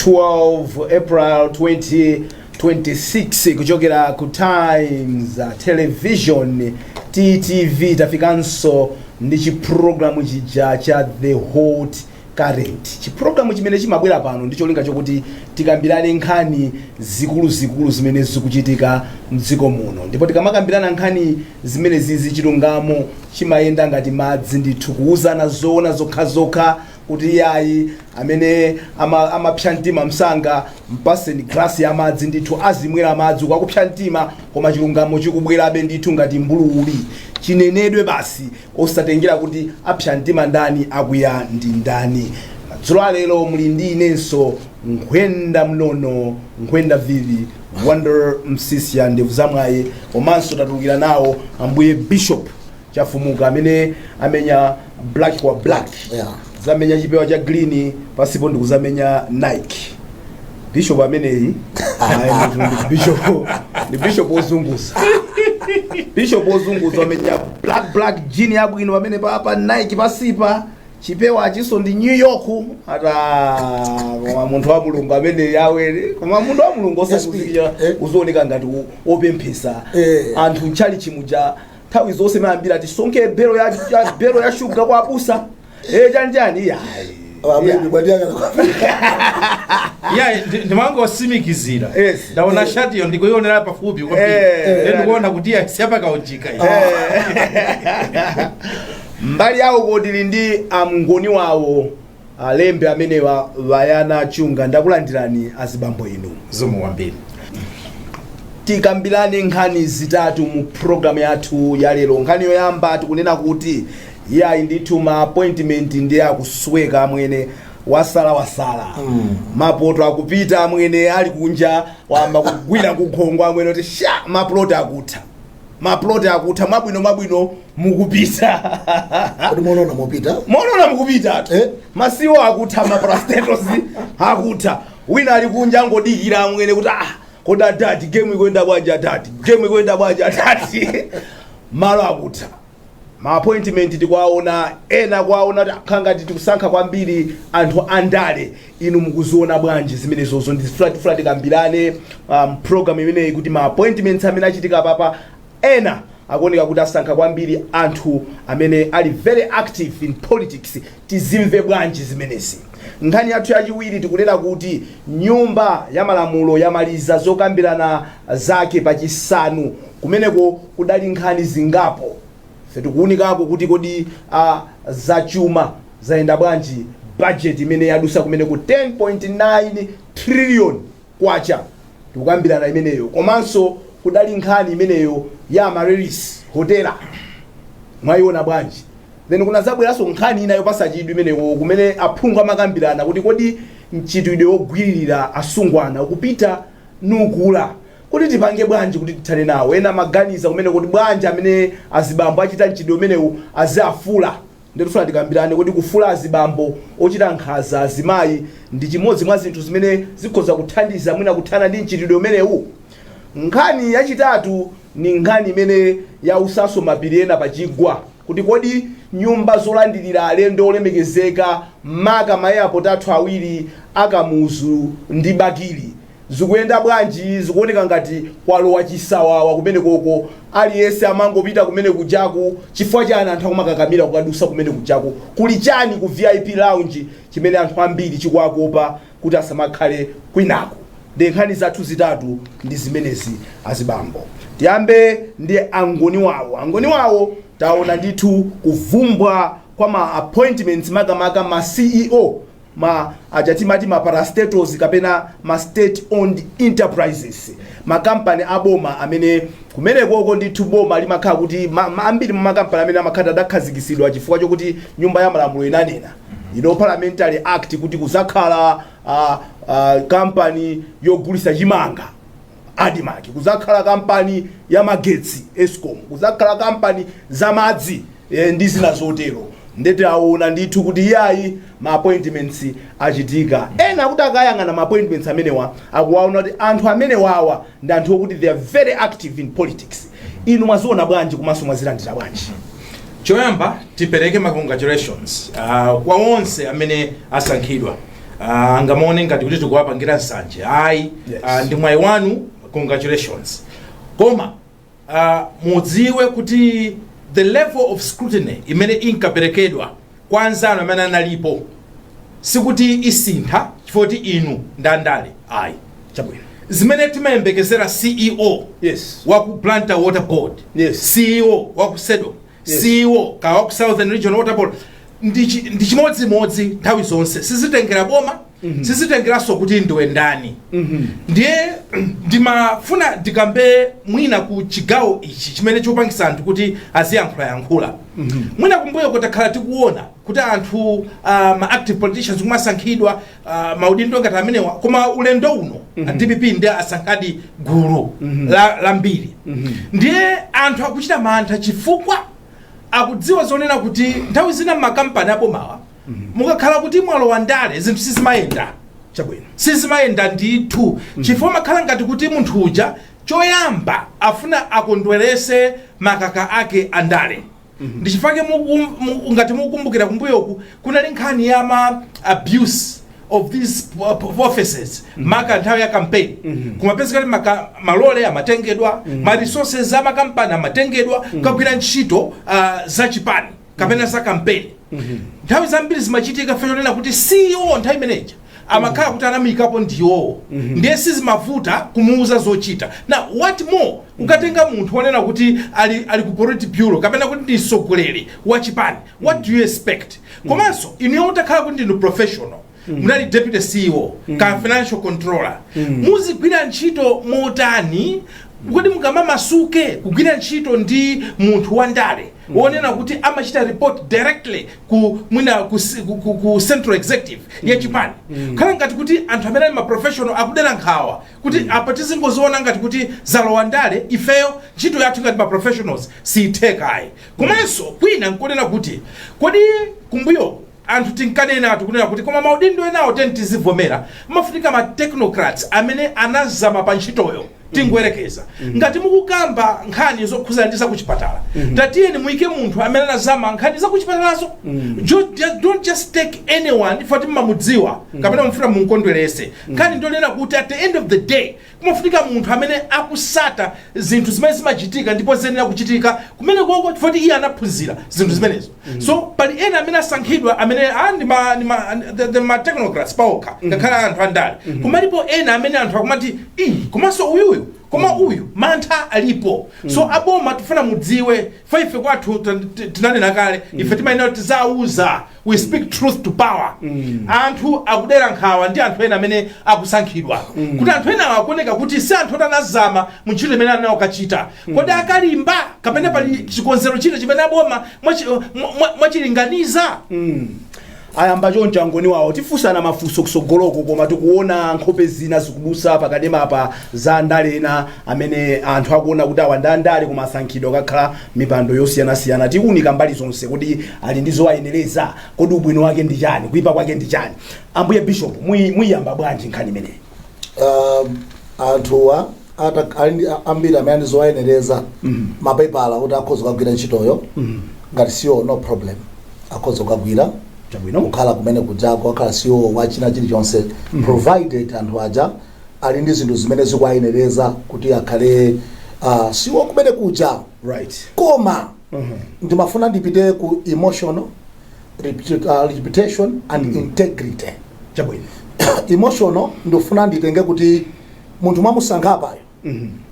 12 April 2026 kuchokera ku Times Television TTV tafikanso ndi chiprogramu chija cha The Hot Current. Chiprogramu chimene chimabwera pano ndicho linga chokuti tikambirane nkhani zikulu zimene zikuchitika mdziko muno. Ndipo tikamakambirana nkhani zimene zizi chilungamo chimayenda ngati madzi ndithu kuuzana zoona zokha kuti yayi amene amapsha mtima msanga mpaseni glasi ya madzi ndithu azimwera madzi kwakupsha mtima koma chilungamo chikubwerabe ndithu ngati mbuluuli chinenedwe basi osatengera kuti apsha mtima ndani akuya ndi ndani. Madzulo lero muli ndi inenso nkhwenda mnono nkhwenda vivi Wonder Msiska ndevu zamwaye komanso tatulukira nawo ambuye Bishop Chafumuka amene amenya black kwa black. Zamenya chipewa cha green pasipo ndikuzamenya Nike. Bishop ameneyi Bishop ozunguza. Bishop ozunguza amenya black jean yabwino pamene pa Nike pasipa chipewa achiso ndi New York ata koma munthu wa Mulungu amene yawere koma munthu wa Mulungu osakuzikira uzooneka ngati opemphesa anthu nchali chimuja nthawi zonse mayambira ati sonke belo ya sugar kwa abusa janjani yayi ndimango simikizira ndaona shati yo ndikuionera pafupi ndikuona kuti siapa kaunjika mbali yawo kodili ndi amngoni wawo alembe amenewa Bayana Chunga ndakulandirani azibambo inu zomu wambiri. Tikambirane nkhani zitatu mu program yathu ya lero. Nkhani yoyamba tikunena kuti yayi ndithu ma appointment ndi akusweka amwene wasala mapoto akupita amwene ali kunja wamba kugwira kukhongo amwene kuti sha maplot akutha mwabwino mukupita kuti monona mukupita masiwo akutha maprastetos akutha wina ali kunja ngodikira amwene kuti koda dati game ikwenda bwaja dati malo akutha. Ma appointment tikwaona ena kwaona khanga tikusankha kwambiri anthu andale inu mukuziona bwanji zimene zozo ndi flat tikambirane program imeneyi kuti ma appointments amene achitika papa ena akuoneka kuti asankha kwambiri anthu amene ali very active in politics tizimve bwanji zimenezi. Nkhani yathu yachiwiri tikunena kuti nyumba ya malamulo yamaliza zokambirana zake pachisanu kumeneko kudali nkhani zingapo tikuunikako kuti kodi zachuma zaenda bwanji budget imene yadusa kumene ku 10.9 trillion kwacha tikukambirana imeneyo komanso kudali nkhani imeneyo ya Marielis hotela mwayiona bwanji. Then kuna zabweraso nkhani inayo pasachidwe imeneyo kumene aphungu amakambirana kuti kodi mchitidwe wogwiririra asungwana ukupita nukula kuti tipange bwanji kuti tithane nawo. Ena maganiza kumene kuti bwanji amene azibambo achita mchitidwe umenewu aziafula ndetufuna tikambirane kuti kufula azibambo ochita nkhaza azimayi ndi chimodzi mwa zinthu zimene zikhoza kuthandiza mwina kuthana ndi mchitidwe umenewu. Nkhani yachitatu ni nkhani imene yausaso mapiri ena pachigwa kuti kodi nyumba zolandirira alendo olemekezeka maka mayapo tatu awiri akamuzu ndi bakili zikuyenda bwanji zikuoneka ngati kwalowa chisawawa kumene koko aliyense amangopita kumene kujaku chifukwa chani anthu akumakakamira kukadusa kumene kujaku kuli chani ku VIP lounge chimene anthu ambiri chikwakopa kuti asamakhale kwinako. Ndi nkhani zathu zitatu ndi zimenezi azibambo. Tiyambe ndi angoni wawo taona ndithu kuvumbwa kwa ma appointments makamaka ma CEO ajatimati ma parastatals kapena ma state owned enterprises makampani aboma amene kumene koko ndithu boma limakhala kuti ambiri makampani amene amakhala adakhazikisidwa chifukwa chokuti nyumba ya malamulo inanena parliamentary act kuti kuzakhala kampani yogulisa chimanga adimaki kuzakhala kampani ya magetsi Eskom kuzakhala kampani za madzi ndi zina zotero. Ndete aona ndithu kuti yayi ma appointments achitika. Ena kuti akayangana ma appointments amenewa akuwaona kuti anthu amenewawa ndi anthu okuti they are very active in politics. Inu mwaziona bwanji komanso mwazilandira bwanji? Choyamba tipereke ma congratulations kwa onse amene asankhidwa ngamaone ngati kuti tikuwapangira nsanje ayi. Ndi mwayi wanu, congratulations. Koma mudziwe kuti the level of scrutiny imene inkaperekedwa kwa anzanu amene analipo sikuti isintha chifoti inu ndandale ayi. Chabwino. Zimene timayembekezera CEO wa ku Planta Water Board, CEO wa ku SEDO, CEO ka wa ku Southern Regional Water Board, ndi chimodzimodzi nthawi zonse sizitengera boma, sizitengeranso kuti ndiwe ndani. Ndiye ndimafuna ndikambe mwina ku chigawo ichi chimene chopangisa anthu kuti aziyankhula. Mwina kumbuyo kutakhala tikuona kuti anthu ma active politicians kumasankhidwa maudindo ngati amenewa, koma ulendo uno DPP ndi asankhadi gulu la mbiri. Ndiye anthu akuchita mantha chifukwa akudziwa zonena kuti nthawi zina makampani abomawa mukakhala kuti mwalo wa ndale zinthu sizimayenda. Chabwino. Sizimayenda ndithu chifukwa makhala ngati kuti munthu uja choyamba afuna akondwerese makaka ake andale. Ndichifake ngati mukumbukira kumbuyoku kunali nkhani ya ma abuse of these offices maka nthawi ya campaign. Kumapezeka kuti malole amatengedwa, ma resources za makampani amatengedwa kugwira ntchito za chipani kapena za campaign. Nthawi zambiri zimachitika fenolena kuti CEO nthawi imeneja amakhala kuti anamikapo ndiwo. Ndiye sizimavuta kumuuza zochita. Now what more ukatenga munthu wonena kuti ali ku polity bureau kapena kuti ndi atsogoleri wa chipani, what do you expect? Komanso inu utakhala kuti ndinu professional, munali deputy CEO ka financial controller, muzigwira ntchito motani kuti mukamamasuke kugwira ntchito ndi munthu wa ndale wonena kuti amachita report directly ku central executive ya chipani. Khala ngati kuti anthu amene ali ma professional akudera nkhawa kuti apa tizingoziona ngati kuti zalowa ndale ifeyo ntchito yathu ngati ma professionals siithekayi. Komanso kwina nkunena kuti kodi kumbuyo anthu tinkanena kunena kuti koma maudindo enawo tizivomera mafunika ma technocrats amene anazama pa ntchitoyo tingwerekeza. Ngati mukukamba nkhani zokhuza ndi zakuchipatala, tatiyeni muike munthu amene anazama nkhani zakuchipatalazo. Don't just take anyone for mamudziwa kapena mufuna mukondwerese. Nkhani ndonena kuti at the end of the day kumafunika munthu amene akusata zinthu zimene zimachitika ndipo zenera kuchitika kumene koko chifoti iye anaphunzira zinthu zimenezo. So pali ena amene asankhidwa amene the technocrats paokha ngakhala anthu andale. Kumalipo ena amene anthu akumati komanso uyu koma uyu mantha alipo. So aboma tufuna mudziwe ife kwathu tinanena kale ife timayenera tizauza, we speak truth to power. Anthu akudera nkhawa ndi anthu ena amene akusankhidwa kuti anthu ena akuoneka kuti si anthu otanazama mu ntchito imene anawo kachita kodi akalimba kapena pali chikonzero china chimene aboma mwachilinganiza. Ayamba choncha ngoni wawo tifusana mafunso kusogoloko koma tikuona nkhope zina zikubusa pakadema apa za ndale ena amene anthu akuona kuti awandandale koma asankhidwa kakhala mipando yosiyana-siyana. Tikuunika mbali zonse kuti ali ndi zowayenereza, kodi ubwino wake ndi chani, kuipa kwake ndi chani. Ambuye Bishop mwiyamba bwanji nkhani imene? Anthuwa ambiri amene zowayenereza mapepala kuti akhoza kugwira ntchitoyo ngati siyo no problem akhoza kugwira. Kukhala kumene kujako akhala siyo wachina chilichonse provided anthu aja ali ndi zinthu zimene zikuwayenereza kuti akhale siwo kumene kuja. Koma ndimafuna ndipite ku emotional reputation and integrity. Emotional ndofuna nditenge kuti munthu mwamusankha apayo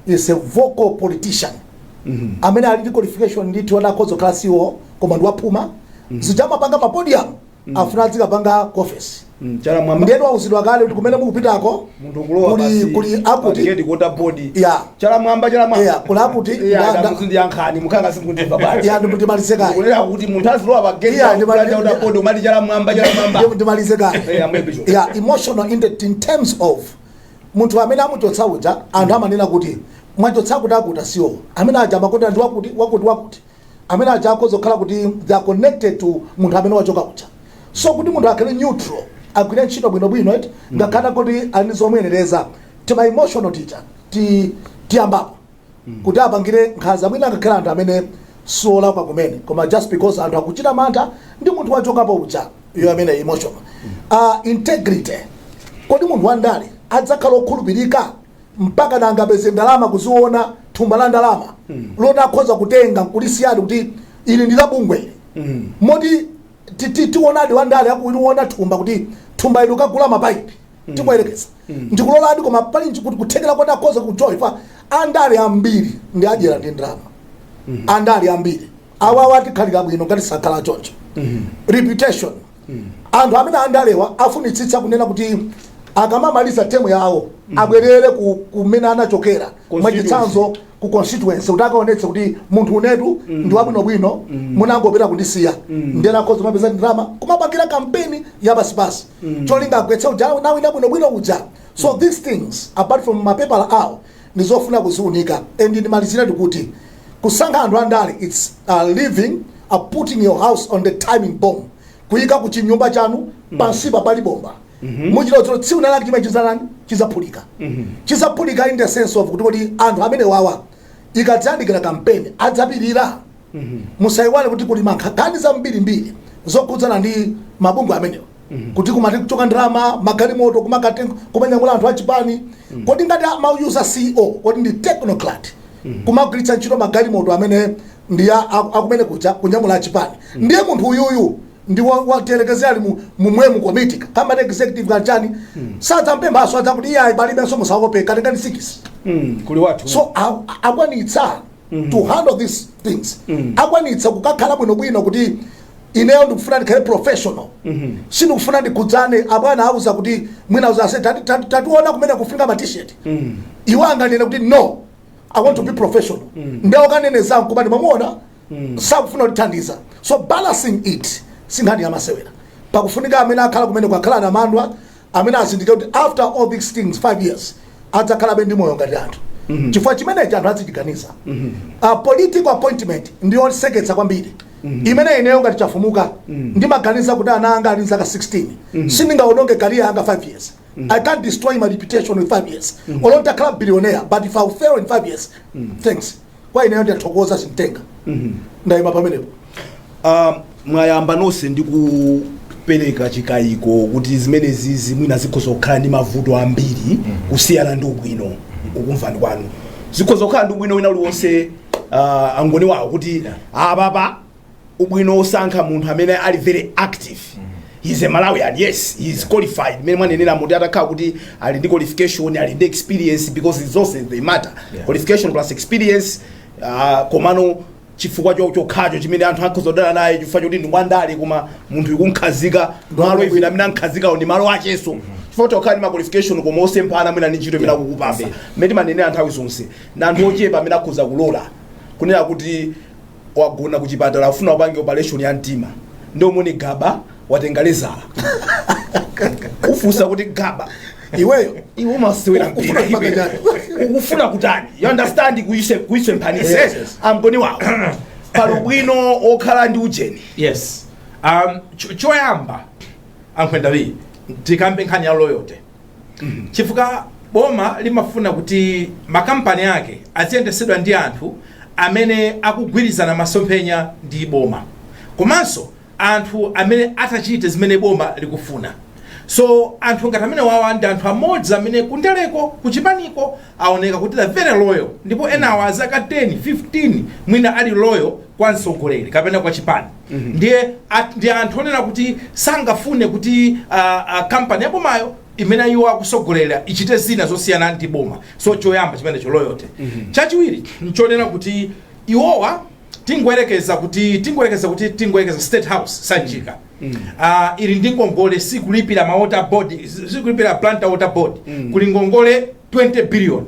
is a vocal politician amene ali ndi qualification nditi wadakhoza kukhala siwo koma ndiwaphuma zijama panga pa podium afuna zikapanga office. Ndiye wauzidwa kale kuti kumene mukupitako kuli aputi ngeti kota body chala mwamba kula aputi ndi yankhani mukhanga sikundimva bali ndimalize kale kulera kuti munthu azilowa pa gate kota body umati chala mwamba ndimalize kale. Emotional in terms of munthu amene amuchotsa uja anthu amanena kuti mwachotsa kuti akuta siwo amene aja makota ndi wakuti amene aja akhoza kukhala kuti they are connected to munthu amene wachoka uja. So kuti munthu akhale neutral agwire ntchito bwinobwino ngakhale kuti ali zomuyenereza tima emotional teacher tiyambapo kuti apangire nkhanza mwina ngakhale anthu amene solakwa kumene koma just because anthu akuchita mantha ndi munthu wachokapo uja iyo amene emotional. Integrity. Kodi munthu wandale adzakhala okhulupirika mpaka nangapeze ndalama kuziona thumba la ndalama lona akhoza kutenga kulisiyana kuti ili ndi labungwe moti tionadi wandale akuiona thumba kuti thumba ili ukagula mapaipi tikuyerekeza ndikuloladi koma pali kuti kuthekera kodi akhoza kujoifa andale ambiri ndi adyera ndi ndalama andale ambiri awawa tikhalira bwino ngati sakhala choncho reputation anthu amene andalewa afunitsitsa kunena kuti akamamaliza temu yawo abwerere kumene anachokera mwachitsanzo ku constituency kuti akaonetse kuti munthu unetu ndi wabwinobwino munangopita kundisiya ndena akhoza mapeza ndalama kumapangira kampeni ya basibasi cholinga agwetse uja nawe ndabwinobwino uja. So these things apart from mapepala awo ndizofuna kuziunika and ndimalizira ndikuti kusankha anthu andale it's living putting your house on the timing bomb kuyika ku chinyumba chanu pansipa pali bomba muchilo tsiku nalaki chimene chizanani chizaphulika chizaphulika in the sense of kuti anthu amene wawa ikadzandikira kampeni adzapirira musayiwale kuti kuli mankhani zambirimbiri zokhudzana ndi mabungwe amenewa kuti kumati kuchoka ndalama magalimoto kumanyamula anthu achipani kodi ngati amauza CEO kodi ndi technocrat kumagwiritsa ntchito magalimoto amene ndi akumene kucha kunyamula achipani ndiye munthu uyuyu ndi watelekezera ali mumwemu committee kama executive kanchani sadzampemba aso adzakuti iye ayibalibe so musakopeka ngati 6 kuli watu so akwanitsa to handle these things akwanitsa kukakhala bwinobwino kuti ineyo ndikufuna ndikhale professional sindikufuna ndikudzane abwana auza kuti mwina auza ase tationa kumene kufunika ma t-shirt iwo anganene kuti no I want to be professional ndewo kanene zangu kuba ndimamuona sakufuna kuthandiza so balancing it sinkhani yamasewera pakufunika amene akhala kumene kwakhala na mandwa amene azindike kuti after all these things 5 years adzakhala bendi moyo ngati anthu chifukwa chimenechi anthu azichiganiza political appointment ndiyo seketsa kwambiri imene ineyo ngati Chafumuka ndimaganiza kuti ana anga ali zaka 16 sindingaononge career anga 5 years I can't destroy my reputation with 5 years olonta club billionaire but if I fail in 5 years thanks kwa ineyo ndiyathokoza sintenga ndayima pamenepo mwayamba nonse ndi kupereka chikayiko kuti zimene zizi mwina zikhoza kukhala ndi mavuto ambiri kusiyana ndi ubwino ukumvani kwanu zikhoza kukhala ndi ubwino wina uliwonse angoni wawo kuti apapa ubwino osankha munthu amene ali very active. He's a Malawian, yes, he's qualified. Many mwanenera muti atakhala kuti ali ndi qualification, ali ndi experience because resources they matter. Qualification plus experience komano chifukwa chokhacho chimene anthu akhozodana naye chifukwa choti ndi mwandale koma munthu ikunkhazika malo even amene ankhazika ndi malo acheso chifukwa chokhala ndi ma qualification koma osempana mwina ndi ntchito imene akukupasa mmene manenera nthawi zonse na anthu ochepa amene akhoza kulola kunena kuti wagona kuchipatala ufuna upange operation ya mtima ndio muone gaba watengalezala ufusa kuti gaba iweyo iwe masewera mpira ukufuna kutani you understand kuise mpanise amgoni wawo palo bwino okhala ndi ujeni yes choyamba ankwenda bi tikambe nkhani ya loyalty chifuka boma limafuna kuti makampani yake aziyendesedwa ndi anthu amene akugwirizana masomphenya ndi boma komanso anthu amene atachite zimene boma likufuna. So anthu ngati amene wawa ndi anthu amodzi amene kundeleko kuchipaniko aoneka kuti very loyal ndipo enawo azaka 10 15 mwina ali loyal kwa atsogoleri kapena kwa chipani ndiye anthu onena kuti sangafune kuti company ya bomayo imene iwo akusogolera ichite zina zosiyana ndi boma. So choyamba chimene cho loyalty chachiwiri nchonena kuti iwowa tingwerekeza state house sanjika ili ndi ngongole sikulipira ma water board sikulipira plant water board kuli ngongole 20 billion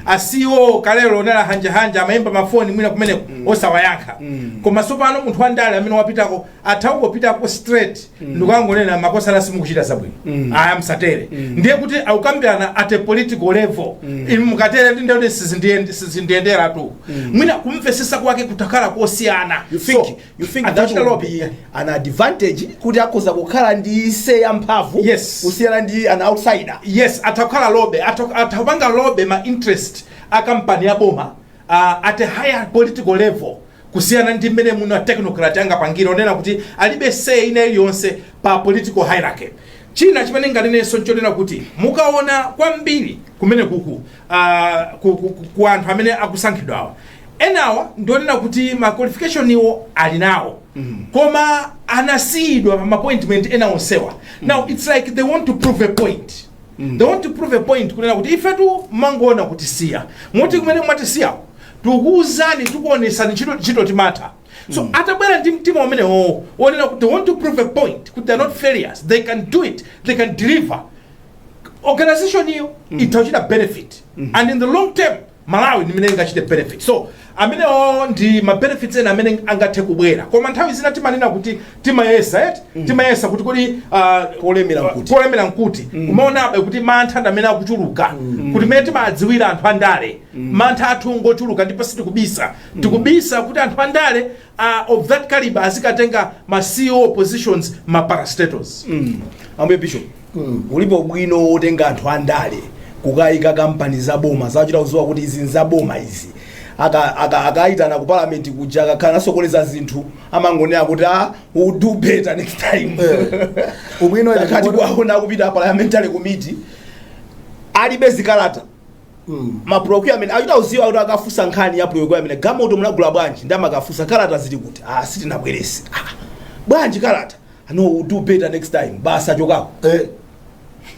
asiwo kalero nala hanja amaimba mafoni mwina kumene osawayankha koma sopano munthu wandale amene wapitako athawungopitako straight ndikangonena makosa la simu kuchita zabwino aya msatere ndiye kuti akukambirana at a political level ili mukatere ndi sizindiyendera tu mwina kumvesesa kwake kutakhala kosiyana. You think that will be an advantage kuti akhoza kukhala ndi say yamphamvu kusiyana ndi an outsider? Yes, atakhala lobe atapanga lobe ma interest a company ya boma at a higher political level kusiyana ndi mmene muno a technocrat angapangira onena kuti alibe say ina iliyonse pa political hierarchy. China chimene ngalinenso nchonena kuti mukaona kwambiri kumene kuku ku anthu amene akusankhidwawa enawa ndionena kuti ma qualification iwo ali nawo koma anasiyidwa pa appointment ena onsewa. Now it's like they want to prove a point. They want to prove a point kunena kuti ifetu mangona kuti siya moti kumene mwatisiya tukuuzani tukuonesani ntchito timatha. So atabwera ndi mtima umene onena kuti they want to prove a point kuti they're not failures, they can do it, they can deliver. Organization hiyo itachita benefit and in the long term Malawi ni mene ngachite benefit. So amene ndi ma benefits ena amene angathe kubwera koma nthawi zina timanena kuti timayesa kuti kodi polemera nkuti umaona kuti mantha amene akuchuluka kuti mene timadziwira anthu andale mantha athu ngochuluka ndipo tikubisa kuti anthu andale of that caliber azikatenga ma CEO positions ma parastatals. Ambuye Bishop ulipo bwino otenga anthu andale kukayika kampani za boma zawachita kuziwa kuti izi za boma izi akaitana ku parliament kuja akakhala nasokoleza zinthu amangonera kuti we'll do better next time. Ubwino akati kwaona kupita parliamentary committee alibe zikalata ma procurement achita kuziwa kuti akafusa nkhani ya procurement gamoto munagula bwanji ndamakafusa kalata zili kuti sitinabwerese bwanji kalata no we'll do better next time basa chokako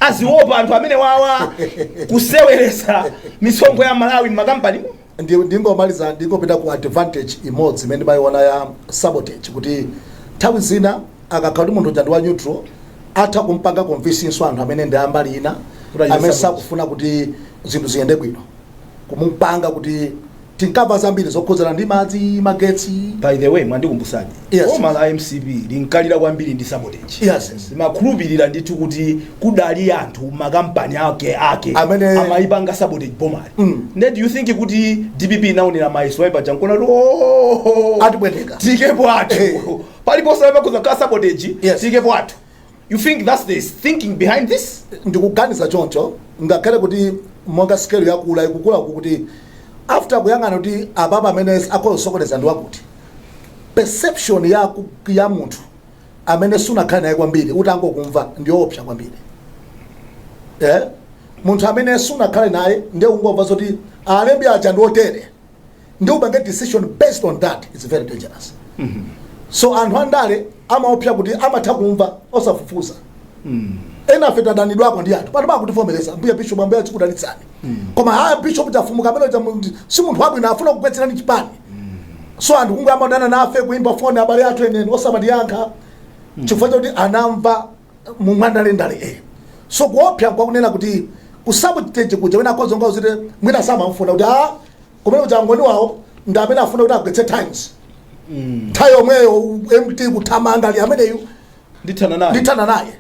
aziopa anthu amene wawa kuseweresa misonkho ya Malawi makampani. Ndingomaliza ndingopita ku advantage imodzi imene bayiona ya sabotage kuti nthawi zina akakhala munthu jandi wa neutral atha kumpanga convince anthu amene ndi ambali ina amene sakufuna kuti zinthu ziyende bwino kumupanga kuti tinkava zambiri zokhuzana ndi madzi magetsi. By the way mwandikumbusani boma la MCB linkalira kwambiri ndi sabotage. Makhulupirira ndithu kuti kudali anthu makampani ake amene amayipanga sabotage boma. Do you think kuti DPP naonera maiswiper chankona atibweteka tikepo athu palipo sababu kuzakhala sabotage tikepo athu. You think that's the thinking behind this? Ndikuganiza choncho ngakhale kuti monga scale yakula ikukula kuti after kuyangana kuti ababa amene akosokoleza ndi wakuti perception ya munthu amene sunakhala naye kwambiri kuti angokumva ndiopsa kwambiri. Munthu amene sunakhala naye ndiye ungomva zoti alembi aja ndiotere ndi ubange decision based on that is very dangerous. So anthu andale amaopsa kuti amatha kumva osafufuza. Ena feta danidwako ndi anthu pano bakutivomereza mbuya Bishop ambuya chikudalitsani koma Bishop Chafumuka amene si munthu wabwino afuna kugwetserani chipani. So anthu kungu amadana nafe kuimba phone abale athu eneni osamadiyankha chifukwa kuti anamva mumwandalendale. So kuopsa kwakunena kuti kusabotage kuja wena kozonga uzite mwina samamfuna kuti kumene kuti angoni wawo ndi amene afuna kuti agwetse times tayo mweyo MT kuthamanga ali ameneyu ndithana naye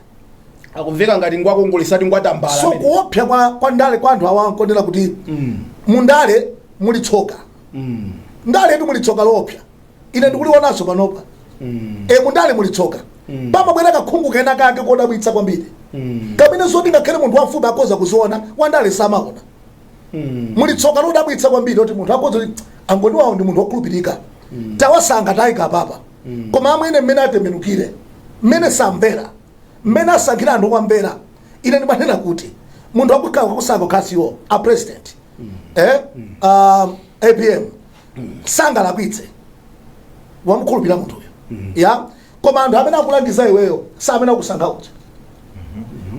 akumveka ngati ngwakongolesati ngwatambala. So kuopsa kwa ndale kwa anthu awa nkondera kuti mundale muli tsoka ndale edu muli tsoka loopsa ine ndikuliwonaso panopa mundale muli tsoka pamabwera kakhungu kena kake kodabwitsa kwambiri kamene zoti ngakhale munthu wafupi akoza kuziona wandale samaona. Muli tsoka lodabwitsa kwambiri kuti munthu akoza angoni wawo ndi munthu wokhulupirika tawasanga tayika papa koma amwene mmene atembenukire mmene samvera mmene asankhira anthu kwambera ine ndimanena kuti munthu wakukhala kwakusankha khasiwo a president APM sangalakwitse wamukhulupirira munthuyo koma anthu amene akulangiza iweyo samene akusankha uja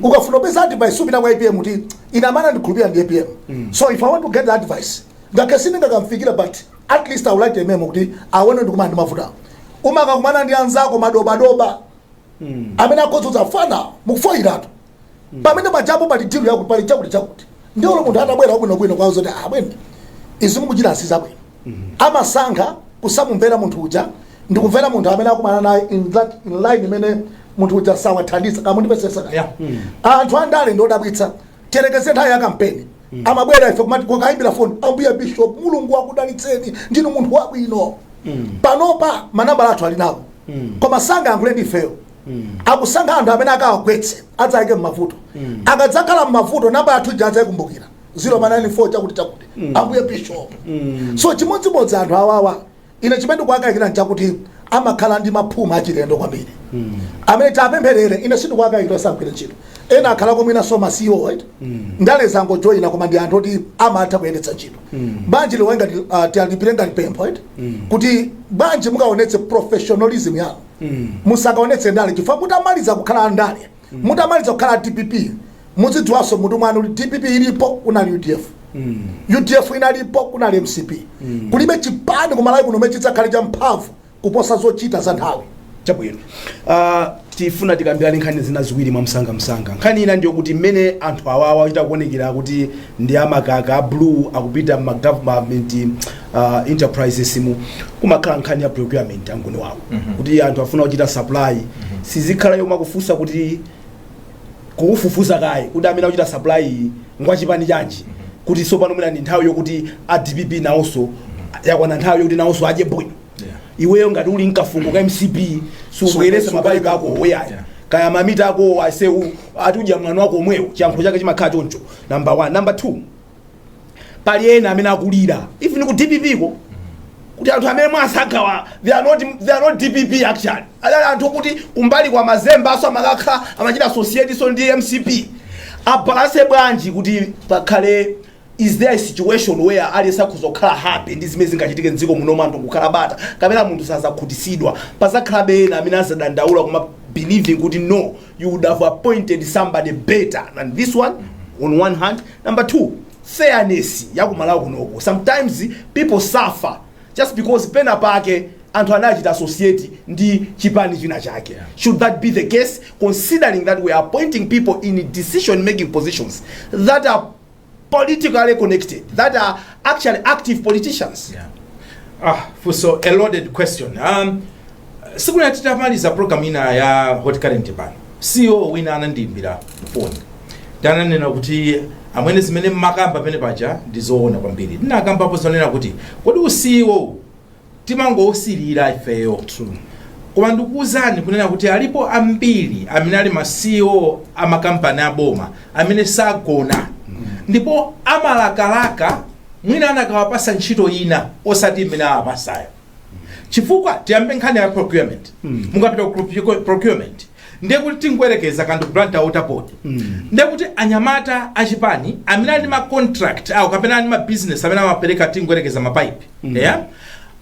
ukafuna kupeza advice upita kwa APM kuti ine amene ndikhulupirira ndi APM. So if I want to get the advice ngakhe sindingakamfikira but at least I would like to memo kuti awone ndikumana ndi mavuta umakakumana ndi anzako madobadoba amene akozodza fana mukufoyiratu pamene majabu pali tilu yakuti pali chakuti ndiyo munthu atabwera wabwinobwino kwawo zoti bwene izi mukuchita asiza bwino amasankha kusamumvera munthu uja ndikumvera munthu amene akumana naye in line imene munthu uja sawathandiza kamundipesesa anthu andale ndodabwitsa terekeze nthawi ya kampeni amabwera ife kumati kukayimbira phone ambuya Bishop mulungu akudalitseni ndinu munthu wabwino panopa manambala athu ali nawo koma sanga angule ndifeyo akusankha anthu amene akawagwetse adzayike mmavuto akadzakhala mmavuto namba athu ija adzayikumbukira 094 chakuti ambuya Bishop. So chimodzimodzi anthu awawa ine chimene kwakayikira nchakuti amakhala ndi maphuma achilendo kwambiri amene tapempherere ine sindikuwakayikira sagwira ntchito ena akhala komwina so masiwo right ndale zango joyina koma ndi anthu oti amatha kuyendetsa ntchito banji liwenga tialipirenga lipempho right kuti banji mukaonetse professionalism yanu musakaonetse ndale chifukwa mutamaliza kukhala andale mutamaliza kukhala DPP muzidziwanso mutu mwanu uli DPP ilipo kunali UDF UDF inalipo kunali MCP kulibe chipani kumalawi kuno mechitsakhale cha mphamvu kuposa zochita za nthawi chabwino tifuna tikambirani nkhani zina ziwiri mwa msanga nkhani ina ndiyo kuti mmene anthu awawa achita kuonekera kuti ndi amakaka blue akupita ma government enterprises simu kumakhala nkhani ya procurement angoni wawo kuti anthu afuna kuchita supply sizikhala yomwe akufunsa kuti kufufuza kaye kuti amene akuchita supply ngwachipani chanji kuti so pano mwina ndi nthawi yokuti a DPP nawonso yakwana nthawi yokuti nawonso aje bwino iweyo ngati uli nkafungo ka MCP subweresa mabayi ako oyaya kaya mamita ako aseu atuja mwana wako omwewo chiyankhulo chake chimakhala choncho number 1 number 2 pali ena amene akulira even ku DPP ko kuti anthu amene mwasagawa they are not DPP actually anthu kuti kumbali kwa mazemba aso amakakha amachita associate so ndi MCP abalance bwanji kuti pakhale is there a situation where alisa kuzokhala happy ndi zimene zingachitike mdziko muno manthu kukhala bata kapena munthu sazakhutisidwa pasakhala bena amene azadandaula kuma believing kuti no you would have appointed somebody better than this one on one hand. Number 2, fairness yakumalawi kunoko sometimes people suffer just because pena pake anthu anachita associate ndi chipani china chake. Should that be the case, considering that we are appointing people in decision making positions that are politically connected, that are actually active politicians? So a loaded question. Sikuna titamaliza program ina ya hot current pano CEO wina anandimbira phone tananena kuti amwene zimene makamba pene paja ndizoona kwambiri ndinakamba pozonena kuti kodi usiwo timango usilira ifeyo koma ndikuuzani kunena kuti alipo ambiri amene ali ma CEO amakampani aboma amene sagona ndipo amalakalaka mwina anakawapasa ntchito ina osati imene apasayo chifukwa tiyambe nkhani ya procurement mungapita ku procurement ndiye kuti tingwerekeza kandu grant out board ndiye kuti anyamata achipani amene ali ma contract au kapena ali ma business amene amapereka tingwerekeza ma pipe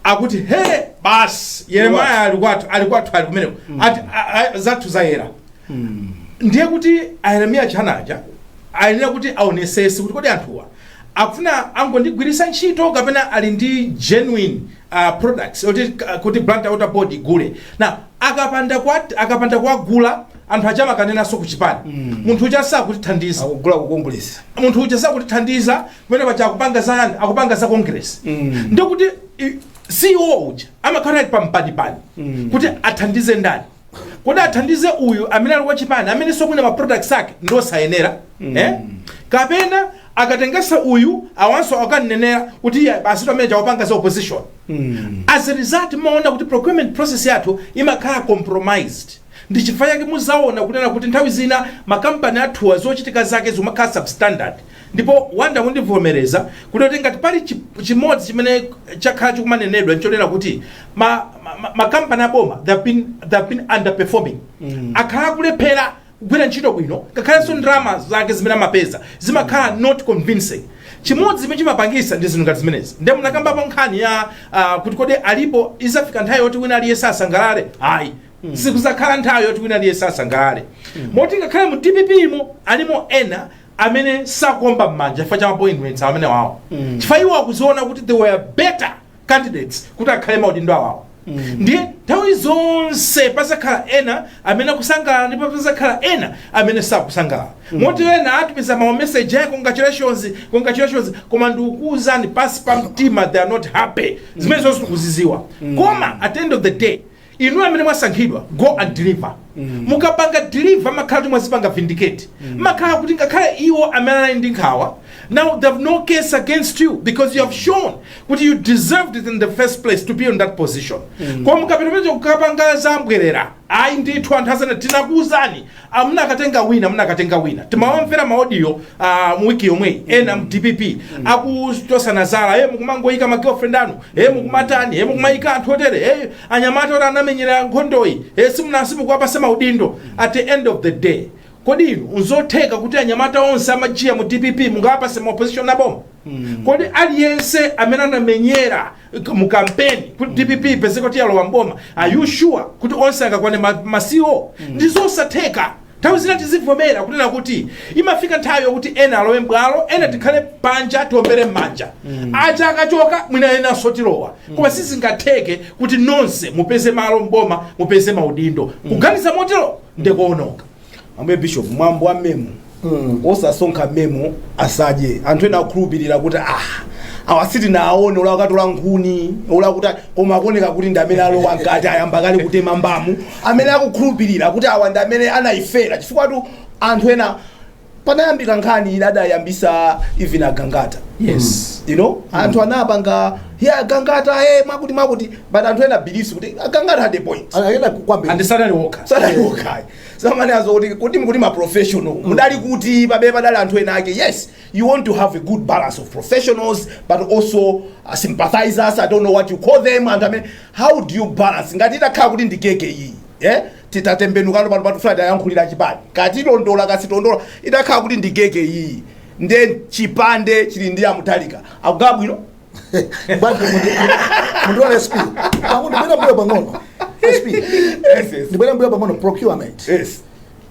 akuti he bas Yeremia alikwatu ali kumeneko ati zathu zayera ndiye kuti Yeremia chanaja ayenera kuti aonesese kuti kodi anthuwa akufuna angondigwirisa ntchito kapena ali ndi genuine products kuti grant out board igule na akapanda kwagula anthu achama kanena so kuchipani munthu uja sakutithandiza akugula kukongolesa munthu uja sakutithandiza pamene pacha akupanga za congress ndio kuti CEO uja amakhala pampani kuti athandize ndani kodi athandize uyu amene ali wachipani amene sokwina ma products ake ndosayenera kapena akatengesa uyu awanso akanenera kuti basi to manager wapanga za opposition as a result maona kuti procurement process yathu imakhala compromised ndi chifukwa chake muzaona kunena kuti nthawi zina makampani athu azochitika zake zimakhala substandard ndipo wanda kundivomereza kuti ngati pali chimodzi chimene chakhala chikumanenedwa nchonena kuti makampani aboma they have been underperforming akhala kulephera kugwira ntchito bwino ngakhalenso ndrama zake zimene amapeza zimakhala not convincing chimodzi chimene chimapangisa ndi zinthu ngati zimenezi ndiye munakambapo nkhani ya kuti kodi alipo izafika nthawi yoti wina aliyense asangalale ayi sikuzakhala nthawi yoti wina aliyense asangalale moti ngakhale mu DPP imo alimo ena amene sakomba mmanja chifukwa cha appointments amene wawo chifukwa iwo akuziona kuti they were better candidates kuti akhale maudindo awawo ndiye nthawi zonse pasakhala ena amene akusangala ndipo pasakhala ena amene sakusangala moti ena atumiza ma message ya congratulations koma ndikukuuzani pasi pa mtima they are not happy zimene zonse kuziziwa koma at the end of the day inu amene mwasankhidwa go and deliver mukapanga deliver makhala kuti mwazipanga vindicate makhala kuti ngakhale iwo amene ali ndi nkhawa Now they have no case against you because you have shown that you deserved it in the first place to be in that position. Kwa mukapita kukapanga zambwerera ai ndithu anthu asana tinakuuzani amuna katenga wina timawamvera maaudio mu wiki yomwe ena mu DPP akutosana zala mukumangoyika ma girlfriend anu mukumatani mukumayika anthu otere anyamata ora anamenyera nkhondoyi simukuwapasa maudindo. At the end of the day kodi inu unzotheka kuti anyamata onse amajiya mu DPP mungawapase ma opposition na boma? Kodi aliyense amene anamenyera mu campaign kuti DPP pese kuti alowa mboma, are you sure kuti onse angakwane masiwo? Ndizosatheka. Nthawi zina tizivomera kunena kuti imafika nthawi yokuti ena alowe mbwalo, ena tikhale panja tiombere m'manja. Aja akachoka mwina ena sotilowa. Koma sizingatheke kuti nonse mupeze malo mboma, mupeze maudindo. Kuganiza motero ndekuonoka. Ambe Bishop mwambo wa memo osasonkha memo asaje anthu ena akhulupirira kuti awasiti naone ola wakatola nkhuni ola kuti koma akoneka kuti ndamene alowa ngati ayamba kale kutema mbamu amene akukhulupirira kuti awa ndamene anayifera chifukwa tu anthu ena panayambika nkhani idadayambisa even agangata. Yes. You know, anthu anapanga agangata mwakuti but anthu ena believes kuti agangata had a point. And sadali woka. Somebody has already kuti ma professional mudali kuti babe badali anthu ena ake. Yes, you want to have a good balance of professionals but also sympathizers. I don't know what you call them. And I mean, how do you balance? Ngati itakhala kuti ndikeke iyi titatembenukano pano patu Friday yankhulira chipani kati londola kasitondola itakhala kuti ndikeke iyi nde chipande chili ndi amutalika akugawa bwino bwanji mundu wa SP pangu ndibwera mbuyo pang'ono SP ndibwera mbuyo pang'ono procurement. Yes.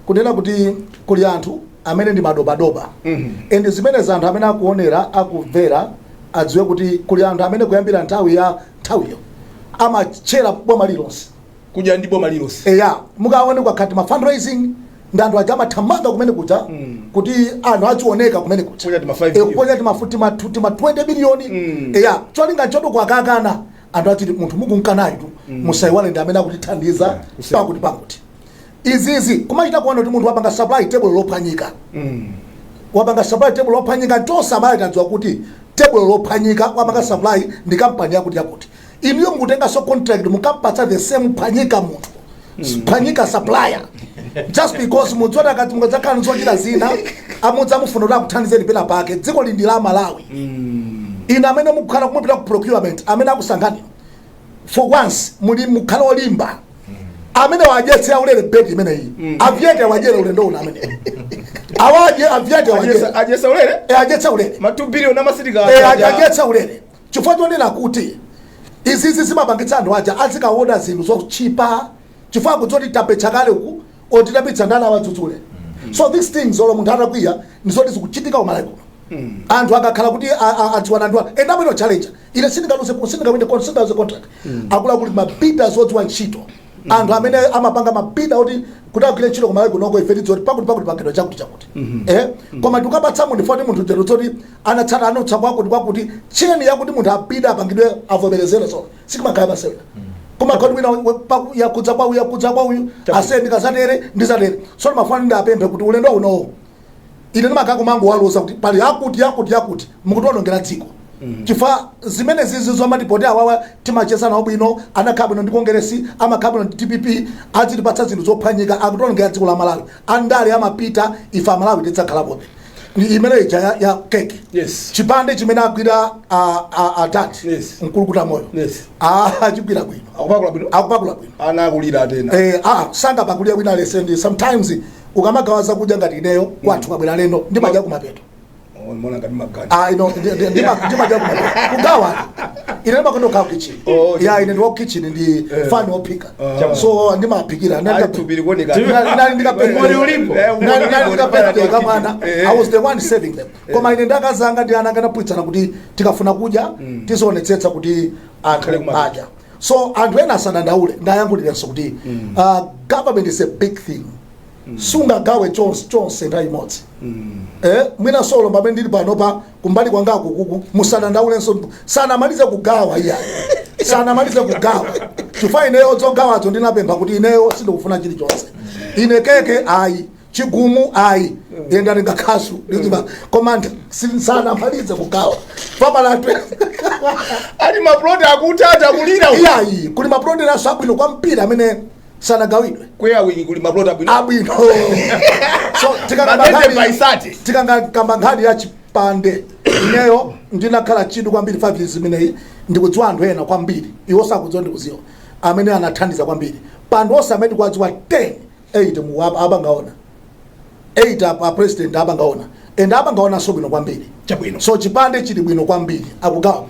Kunena kuti kuli anthu amene ndi madobadoba and zimene anthu amene akuonera akumvera adziwe kuti kuli anthu amene kuyambira nthawiyo amachera boma lilonse kuja ndi boma lilonse mukaone kwakati ma fundraising ndi anthu aja amathamanga kumene kuja kuti anthu achioneka kumene kuja kuponya timafuti matuti ma 20 biliyoni cholinga choto kwakakana anthu ati munthu mukunkanayi tu musaiwale ndi amene akutithandiza pakuti izizi kumachita kuona kuti munthu wapanga supply table lophwanyika wapanga supply table lophwanyika ntosamala tadziwa kuti table lophwanyika wapanga supply ndi kampani yakuti iniyo mukutenga so contract mukapatsa the same phwanyika munthu phwanyika supplier just because mudzona kati mukadzakhala nzochita zina amudza mufuna kuti akuthandizeni pena pake dziko lindi la Malawi ina amene mukukhala kumupita ku procurement amene akusankhani for once muli mukhala olimba amene wajetsa ulere bedi imene iyi avyete wajere ulendo una amene awaje avyete wajere ajetsa ulere ajetsa ulere ma 2 billion amasidika ajetsa ulere chifukwa chonena kuti izizi zimapangitsa anthu aja azikaona zinthu zochipa chifukwa kudzoti tape chakale uku otitapitsa ndana awadzudzule. So these things all munthu atakwiya ndizoti zikuchitika kumalawi kuno anthu akakhala kuti adziwana anthu ena abwino challenge ine sindingaluse contract akuluakulu mabida zodziwa ntchito anthu amene amapanga mabida oti kuti agwire ntchito kumalawi kunoko ife tidzoti pakuti pangidwa chakuti koma tikapatsa munthu foti munthu jero zoti anatsata anotsa kwakuti cheni yakuti munthu abida apangidwe avomerezere so sikumakhala pasewera koma khodi wina yakudza kwa uyu asendi kasatere ndisatere so mafana ndi apemphe kuti ulendo uno ine ndimakhala mangu walusa kuti pali yakuti mukutonongera dziko chifa zimene zizi zomatipoti awawa timachesana obwino anakhala bwino ndi kongeresi amakhala bwino ndi DPP azitipatsa zinthu zophwanyika akutonongera dziko la Malawi andale amapita ifa Malawi tidzakhala bobe imene ija ya keke. Yes. Chipande chimene agwira atati. Yes. Mkulukuta moyo. Yes. Achigwira bwino. Akupakula bwino. Ana akulira atena. Sanga pakulia bwino lesendi sometimes ukamagawaza kudya ngati ineyo kwathu kabwera lendo ndimadya kumapeto. Mbona ngati magani. Ndimadya kumapeto. Kugawa. Ine makondo ka kitchen. Ine ndi kitchen ndi fan opika. So ndimapikira tubiri kuoneka. Ndikapekwa ulimbo. Ndikapekwa kamwana. I was the one saving them. Koma ine ndakazanga ndi ana kanapwitsana kuti tikafuna kudya tizonetsetsa kuti adya. So anthu ena asadandaule ndayankhulira kuti government is a big thing. Sunga gawe chonse ndaimodzi. Mwina solo mbabe ndili panopa kumbali kwanga kuku musadandaulenso sana malize kugawa iya. Sana malize kugawa. Chifukwa ineyo zogawazo ndinapempha kuti ineyo sindikufuna chili chonse. Ine keke ayi chigumu ayi yenda ngakhasu ndiziba command sinsana malize kugawa papalatwe ali maplot akutata kulira yayi kuli maplot na sabwino kwa mpira amene sana gawidwe kweya wingi kuli maplot abwino so tikanga nkhani ya chipande ineyo ndinakhala chidu kwambiri 5 years imeneyi ndikudziwa anthu ena kwambiri iwo sakudziwa ndikuziwa amene anathandiza kwambiri pando osamene kwadziwa 8 mu abangaona 8 a president abangaona and abangaona so bwino kwambiri chabwino so chipande chili bwino kwambiri akugawa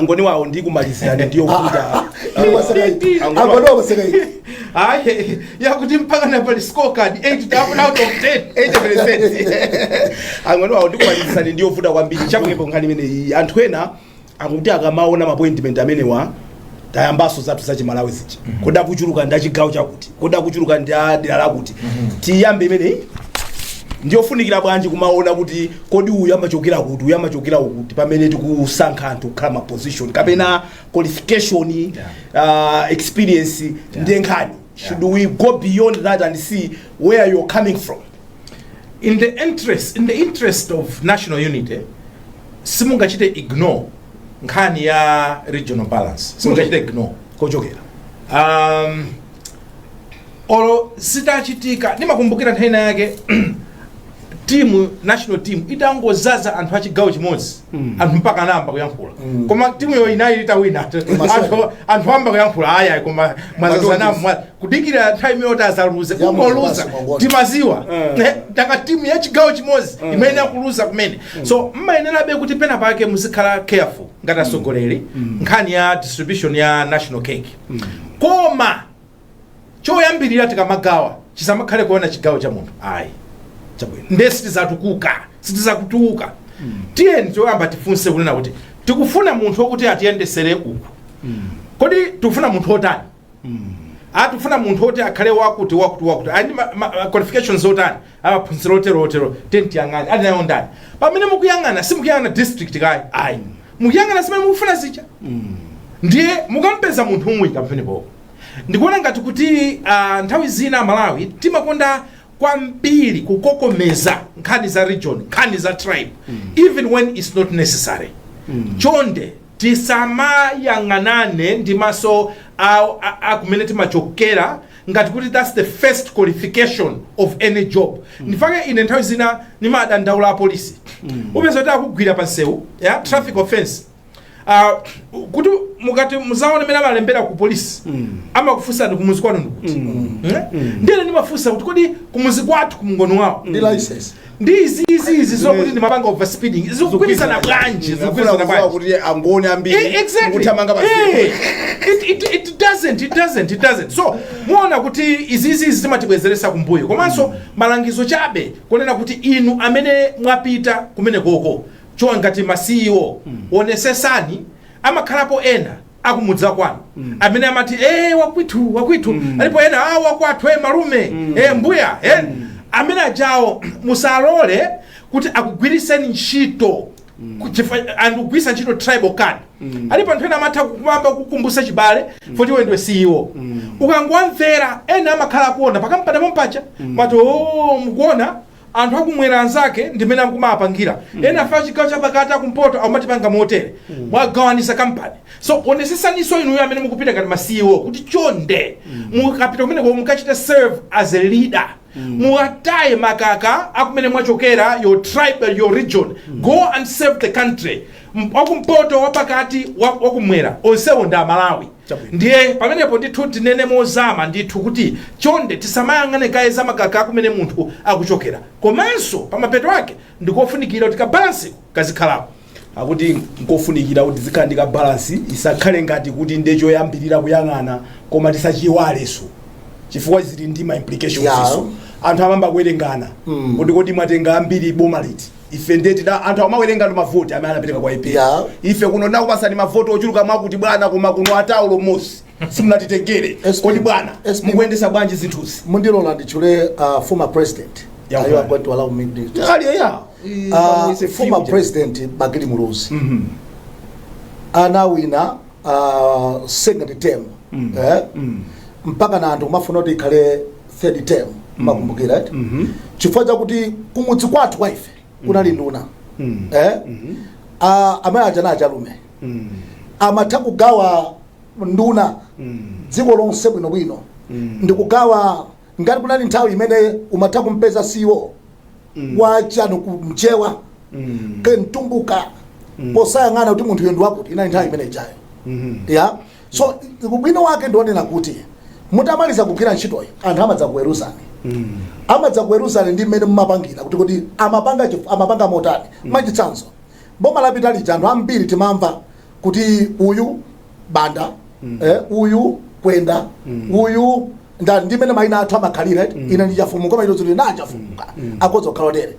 ngoni wawo ndikumalizira ndiyo kuta angodoba sekaiti aye yakuti mpaka na pali scorecard 8 out of 10 angoni wawo ndikumalizira ndiyo kuta kwambiri chakukepo nkhani imene anthu ena akuti akamaona appointment amene wa tayambaso zathu zachimalawi zichi koda kuchuluka ndachigawo chakuti koda kuchuluka ndadera lakuti tiyambe imene ndiyofunikira bwanji kumaona kuti kodi uyu amachokera kuti uyu amachokera kuti pamene tikusankha anthu kukhala ma position kapena qualification experience ndiye nkhani should we go beyond that and see where you're coming from in the interest of national unity simungachite ignore nkhani ya regional balance simungachite ignore kochokera olo sitachitika nimakumbukira nthena yake national team itangozaza anthu achigawo chimodzi anthu mpaka namba kuyankhula koma timu yo inayi itawina anthu amba kuyankhula aya koma mwazazana kudikira time yoti azaluze kungoluza timaziwa taka timu ya chigawo chimodzi imene akuluza kumene so mmayenera be kuti pena pake muzikhala careful ngati atsogoleri nkhani ya distribution ya national cake koma choyambirira tikamagawa chisamakhale kuona chigawo cha munthu ayi ndesi sitizakutuka tiyeni toyamba tifunse kunena kuti tikufuna munthu wokuti atiyendesere uku kodi tikufuna munthu otani atifuna munthu oti akhale wakuti ani qualifications otani amaphunziro otero tentiyang'ana ali nayo ndani pamene mukuyang'ana simukuyang'ana district kayi ayi mukuyang'ana simene mukufuna zicha ndiye mukampeza munthu umwe kampenepo ndikuona ngati kuti nthawi zina Malawi timakonda kwambiri kukokomeza nkhani za region nkhani za tribe even when it's not necessary chonde tisamayang'anane ndi maso akumene timachokera ngati kuti that's the first qualification of any job ndifake ine nthawi zina nimadandaula apolisi upeza kuti akugwira pansewu ya traffic offense kuti mukati muzaone mena malembera ku polisi amakufusa ndi kumuzi kwanu ndikuti ndine ndimafusa kuti kodi kumuzi kwathu kumngoni wawo ndi license ndi izi zokuti ndi mapanga overspeeding zikugwirizana bwanji zikugwirizana bwanji kuti angoni ambiri kuthamanga basi it doesn't so muona kuti izi zimatibwezeresa kumbuyo komanso malangizo chabe kunena kuti inu amene mwapita kumene koko cho ngati masiwo onesesani amakhalapo ena akumudza kwanu amene amati wakwitu alipo ena wakwathu malume mbuya amene ajawo musalole kuti akugwiriseni ntchito andikugwisa ntchito tribal card alipo anthu ena amatha kumamba kukumbusa chibale foti iwe ndiwe CEO ukangomvera ena amakhala kuona pakampata pompacha mati mukuona anthu akumwera anzake ndimene akumapangira ena afa chigawo chapakati akumpoto amatipanga motere mwagawanisa kampani so onesesaniso inuyo amene mukupita ngati ma CEO kuti chonde mukapita kumene mukachita serve as a leader muataye makaka akumene mwachokera your tribe your region go and serve the country wakumpoto wapakati wakumwera onsewo ndi Malawi ndiye pamenepo ndithu tinene mozama ndithu kuti chonde tisamayang'ane kaye za makaka akumene munthu akuchokera komanso pamapeto ake ndikofunikira kuti kabalansi kazikhalapo akuti nkofunikira kuti zikhala ndi kabalansi isakhale ngati kuti ndechoyambirira kuyang'ana koma tisachiwaleso chifukwa zili ndi ma implications iso anthu amamba kuwerengana kuti kodi mwatenga ambiri boma liti ife ndeti anthu amawerenga ndo mavoti amene anapereka kwa EP ife kuno nakupasani mavoti ochuluka mwakuti bwana koma kuno ataulo mosi simunatitengere kodi bwana mukuyendesa bwanji zinthuzi mundilola ndichule former president are you going to allow me to former president Bagili Muruzi anawina second term mpaka na anthu mafuna kuti ikhale third term makumbukira chifukwa chakuti kumudzi kwathu kwaife kunali nduna amene aja nachalume amatha kugawa nduna dziko lonse bwinobwino ndikugawa ngati kunali nthawi imene umatha kumpeza CEO wachano kumchewa kentumbuka posayang'ana kuti munthu yendu wakuti inali nthawi imene ijayo ya so ubwino wake ndionena kuti mutamaliza kugwira ntchitoyi anthu amadza kuweruzani amadza kuweruzani ndi mmene mumapangira kuti amapanga motani machitsanzo boma lapita lija anthu ambiri timamva kuti uyu banda uyu kwenda uyu ndimene maina athu amakhalira ine ndi Chafumuka maito zili na Chafumuka akoza kukhala tere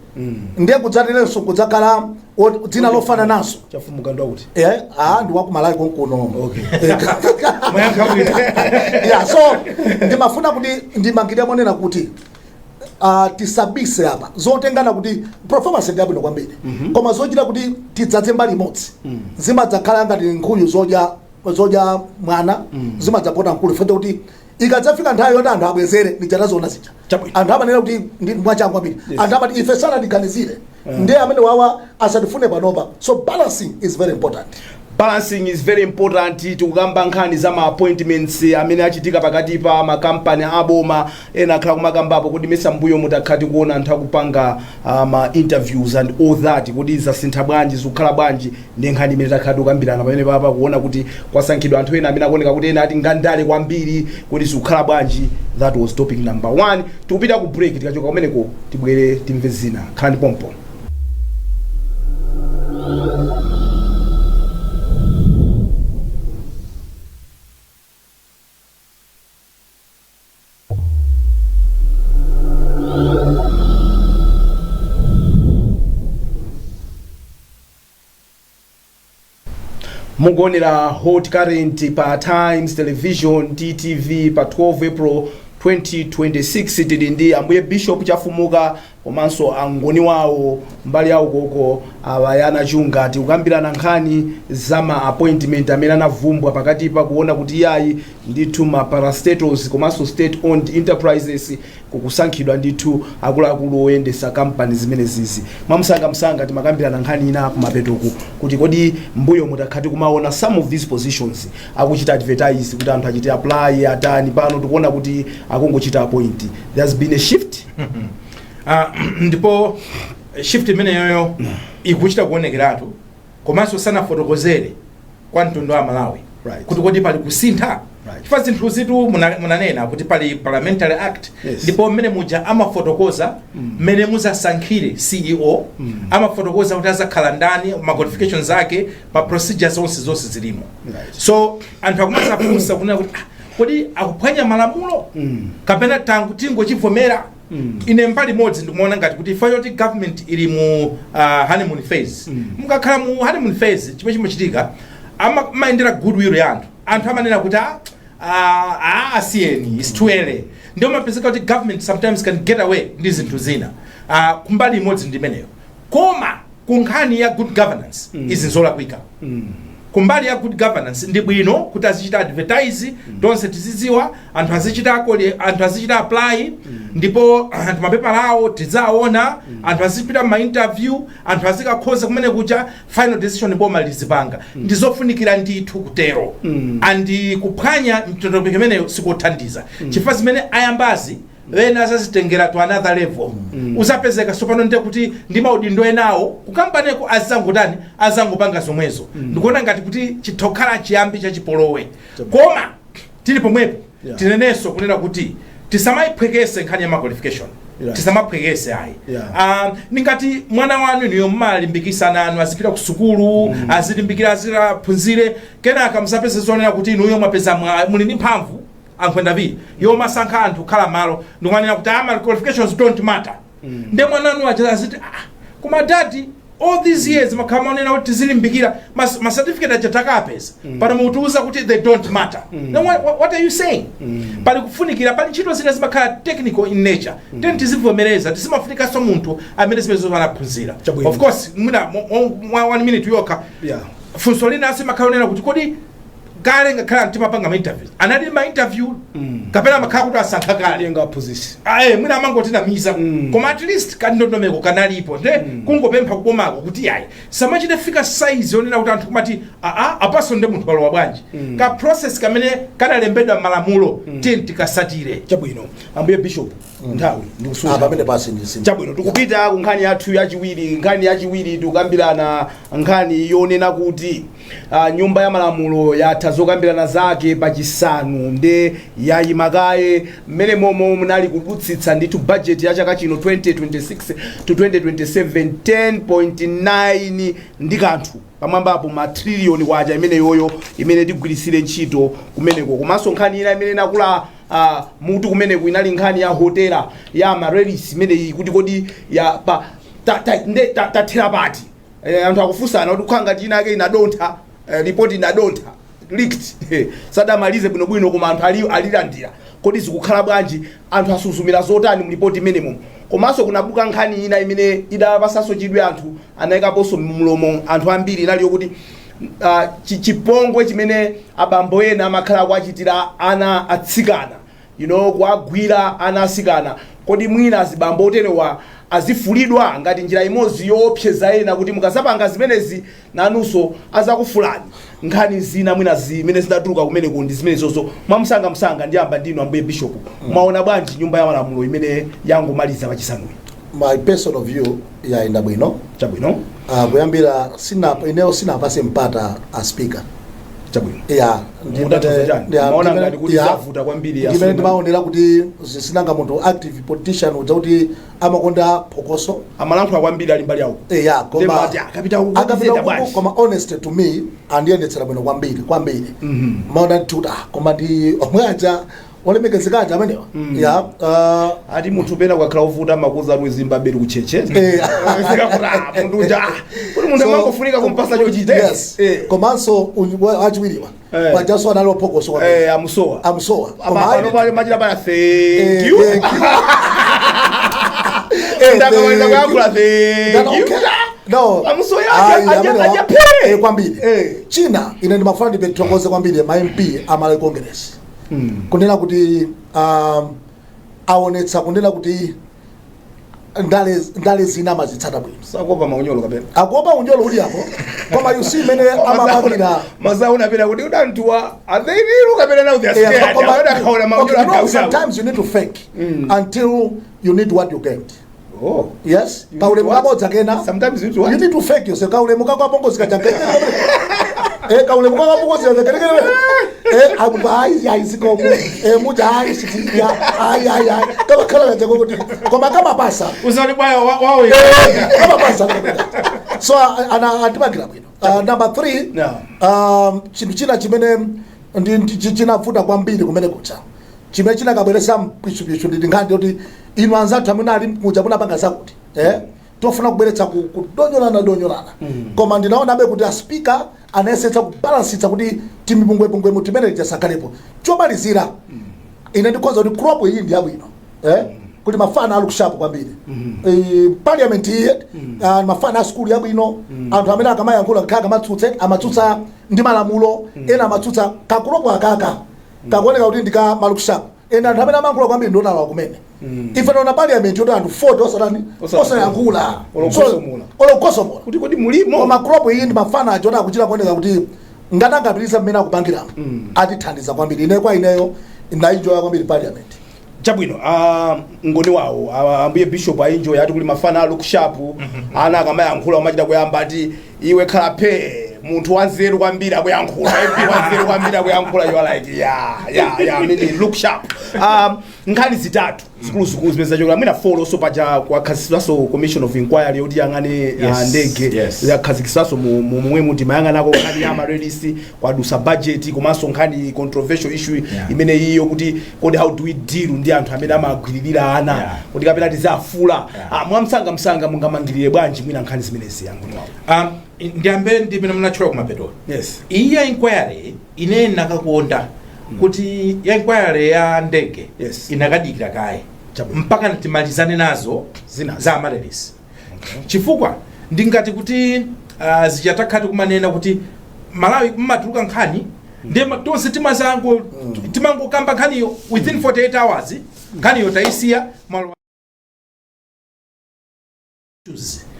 ndiye kudzatilenso kudzakhala dzina lofana naso Chafumuka ndo kuti ndi wakumalawi konkuno okay yeah so ndimafuna kuti ndimangire monena kuti tisabise apa zotengana kuti performance ngabwino kwambiri koma zochita kuti tidzadze mbali imodzi zimadzakhala ngati nkhuyu zoja mwana zimadzapota nkulu fete kuti ikadzafika nthawi yoti anthu abwezere nichatazoona zija anthu amanena kuti ndi mwachangu kwambiri anthu amati ife sanatiganizire ndiye amene wawa asatifune panopa so balancing is very important. Balancing is very important. Tikukamba nkhani za ma appointments amene achitika pakati pa makampani aboma ena khala kumakambapo kuti mesa mbuyo mutakhati kuona anthu akupanga ma interviews and all that kuti zasintha bwanji zikukhala bwanji ndi nkhani imene takhati kukambirana pamene papa kuona kuti kwasankhidwa anthu ena amene akuoneka kuti ena ati ngandale kwambiri kuti zikukhala bwanji. That was topic number 1. Tikupita ku break tikachoka kumeneko tibwere timve zina nkhani pompo. Mugonera hot current pa Times Television TTV pa 12 April 2026 tili ndi ambuye Bishop Chafumuka komanso angoni wawo mbali yawo koko Bayana Chunga tikukambirana nkhani za ma appointment amene anavumbwa pakati pa kuona kuti yayi ndithu ma parastatals komanso state owned enterprises kukusankhidwa ndithu akuluakulu oyendesa company zimene zizi msanga timakambirana nkhani ina kumapetoku kuti kodi mbuyo mutakhati kumaona some of these positions akuchita advertise kuti anthu achite apply atani pano tikuona kuti akungochita appoint. There's been a shift ndipo shift imene yoyo ikuchita kuonekeratu komanso sana fotokozere kwa mtundu wa Malawi kuti kodi pali kusintha chifukwa zinthu zitu munanena kuti pali parliamentary act ndipo mmene muja amafotokoza mmene muzasankhire CEO amafotokoza kuti azakhala ndani ma qualifications ake pa procedures zonse zilimo so anthu akumasafunsa kunena kuti kodi akuphwanya malamulo kapena tingochivomera ine mbali modzi ndikuona ngati kuti fayoti government ili mu honeymoon phase mukakhala mu honeymoon phase chimwe chimachitika amaendera goodwill ya anthu amanena kuti asiyeni is too early ndio mapezeka kuti government sometimes can get away ndi zinthu zina kumbali imodzi ndimeneyo koma kunkhani ya good governance izinzolakwika kumbali ya good governance ndi bwino kuti azichita advertise tonse tizidziwa anthu azichita apply ndipo anthu mapepa lawo tidzaona anthu azipita ma interview anthu azikakhoza kumene kuja final decision boma lizipanga ndizofunikira ndithu kutero andi kuphwanya mtondoko imeneyo sikothandiza chifukwa zimene ayambazi wena azazitengera to another level uzapezeka sopano nte kuti ndi maudindo enawo kukambaneko azangotani azangopanga zomwezo ndikuona ngati kuti chitokhala chiyambi cha chipolowe koma tili pomwepo tinenenso kunena kuti tisamayiphwekese nkhani ya qualification tisamaphwekese ayi ningati mwana wanu niyo mmalimbikisa nanu azipita ku sukulu azilimbikira aziraphunzire kenaka msapeze zonena kuti inuyo mwapeza muli ndi mphamvu ankwenda bi yoma sankha anthu khala malo ndikwanira kuti qualifications don't matter nde mwananu acha aziti kuma daddy all these years makhamanena kuti zilimbikira ma certificate achataka pesa pano mutuuza kuti they don't matter then what are you saying pali kufunikira pali ntchito zina zimakhala technical in nature then tizivomereza tisimafunika so munthu amene zimezo anaphunzira of course muna 1 minute yoka funso lina asimakhalonena kuti kodi kale ngakhala timapanga ma interview anali ma interview kapena makhala kuti asankha kale nga opposition mwina amangotinamiza koma at least kandondomeko kanalipo nde kungopempha kubomako kuti ayi samachita fika size yonena kuti anthu kumati apaso nde munthu walowa bwanji ka process kamene kanalembedwa malamulo tiye tikasatire. Chabwino ambuye Bishop nthawi ndikusunga pamene pasi ndisi chabwino tikupita ku nkhani yathu yachiwiri tikukambirana nkhani yonena kuti nyumba ya malamulo yatha zokambirana zake pachisanu nde yayimakaye mmene momo munali kudutsitsa ndithu budget ya chaka chino 2026 to 2027 10.9 ndi kanthu pamwambapo matriliyoni kwacha imene yoyo imene tigwirisire ntchito kumeneko komanso nkhani ina imene nakula mutu kumeneku inali nkhani ya hotela ya Marelis imene iyi kuti kodi ya tathera pati anthu akufunsana kuti kukhanga china ake inadontha report inadontha leaked sadamalize bwinobwino koma anthu alilandira kodi zikukhala bwanji anthu asuzumira zotani mu report imenemo komanso kunabuka nkhani ina imene idapasanso chidwi anthu anayikaponso mlomo anthu ambiri inali yokuti chipongwe chimene abambo ena amakhala kuachitira ana atsikana kuagwira ana atsikana kodi mwina azibambo oterewa azifulidwa ngati njira imodzi yoopseza ena kuti mukasapanga zimenezi nanunso azakufulani. Nkhani zina mwina zimene zidatuluka kumeneko ndi zimene zonso mwamsanga ndiyamba ndinu ambuye Bishop mwaona bwanji nyumba ya malamulo imene yangomaliza pachisanuyi? My personal view yaenda bwino. Chabwino kuyambira sinapase mpata a speaker. Chabwino maona ngati kuti zavuta kwambiri ya ndimene maonera kuti sinanga munthu active politician kuti amakonda phokoso amalankhula kwambiri ali mbali yawo koma honest to me andiyendetsera bwino kwambiri maona ntuta koma ndi omwe aja olemekezekaja amenewa ati munthu pena kukakhala uvuta makuza lwe Zimbabwe kucheche munthu uja kuti munthu amangofunika kumpasa chochita komanso achiwiriwa pajaso analo phokoso kwa amusowa pano pale machira bana thank you ndakawenda kwakula thank you no amusoya kwambiri China ine ndimafuna ndipetokoze kwambiri ma MP amale Congress kunena kuti aonetsa kunena kuti ndale zina mazitsata bwino sakopa maunyolo kapena akopa unyolo uli hapo koma you see mene amamakira mazauna pena kuti udantuwa atheiru kapena now they are scared sometimes you need to fake until you need what you get. Yes, kaule mukabodza kena sometimes you need to fake yourself. Kaule mukakapongozika chakeke kaule mukakapongozika chakeke ayi sikomo muja ayi sitia ayi kama kala chako kuti kama pasa uzali baya wao kama pasa so antibagira bwino. Number 3 chinthu china chimene ndi chinafuta kwambiri kumene kucha chimene chinakabweresa mpishupishu ndi nkhani kuti inu anzathu amene ali muja munapanga zakuti tofuna kubweretsa kudonyolana koma ndinaona kuti a speaker anayesetsa kubalansitsa kuti timibungwe mutimene tisakhalepo chomalizira ine ndikhoza kuti crop iyi ndi yabwino kuti mafana ali kushapo kwambiri parliament iyi mafana a school yabwino anthu amene akamayankhula nkhaga amatsutsa ndi malamulo ena amatsutsa kakulopo akaka kakuoneka kuti ndika malukushapo ena anthu amene amayankhula kwambiri ndionalawa kumene ife tona parliament yoti anthu 40 osayankhula olokosomola kuti kodi mulimo koma crop iyi ndi mafana achota akuchira kuoneka kuti ngatangapitisa mmene akupangiramo atithandiza kwambiri ine kwa ineyo ndaenjoya kwambiri parliament. Chabwino ngoni wawo ambuye Bishop aenjoya ati kuli mafana a look-sharp ana akamayankhula umachita kuyamba ati iwe khala pe munthu wanzeru kwambiri akuyankhula wanzeru kwambiri akuyankhula you are like yeah I mean look sharp. Nkhani zitatu zikulu zimene zachokera mwina 4 also paja kwakhazikitsanso commission of inquiry yoti yang'ane ndege yakhazikitsanso momwe muti mayang'anako nkhani ya Marelis kwadusa budget komanso nkhani controversial issue imene iyo kuti kodi how do we deal ndi anthu amene amagwiririra ana kuti kapena tizafula mwamsanga mungamangirire bwanji mwina nkhani zimenezi yangu nawo. Ndiambe ndimene munachora kumapeto. Yes. Iya inquiry ine nakakuonda kuti ya inquiry ya ndege inakadikira kaye mpaka timalizane nazo zina za Marelis. Chifukwa ndingati kuti zichatakati kumanena kuti Malawi mmatuluka nkhani ndema tonse timango kamba nkhaniyo within 48 hours nkhaniyo taisiya malo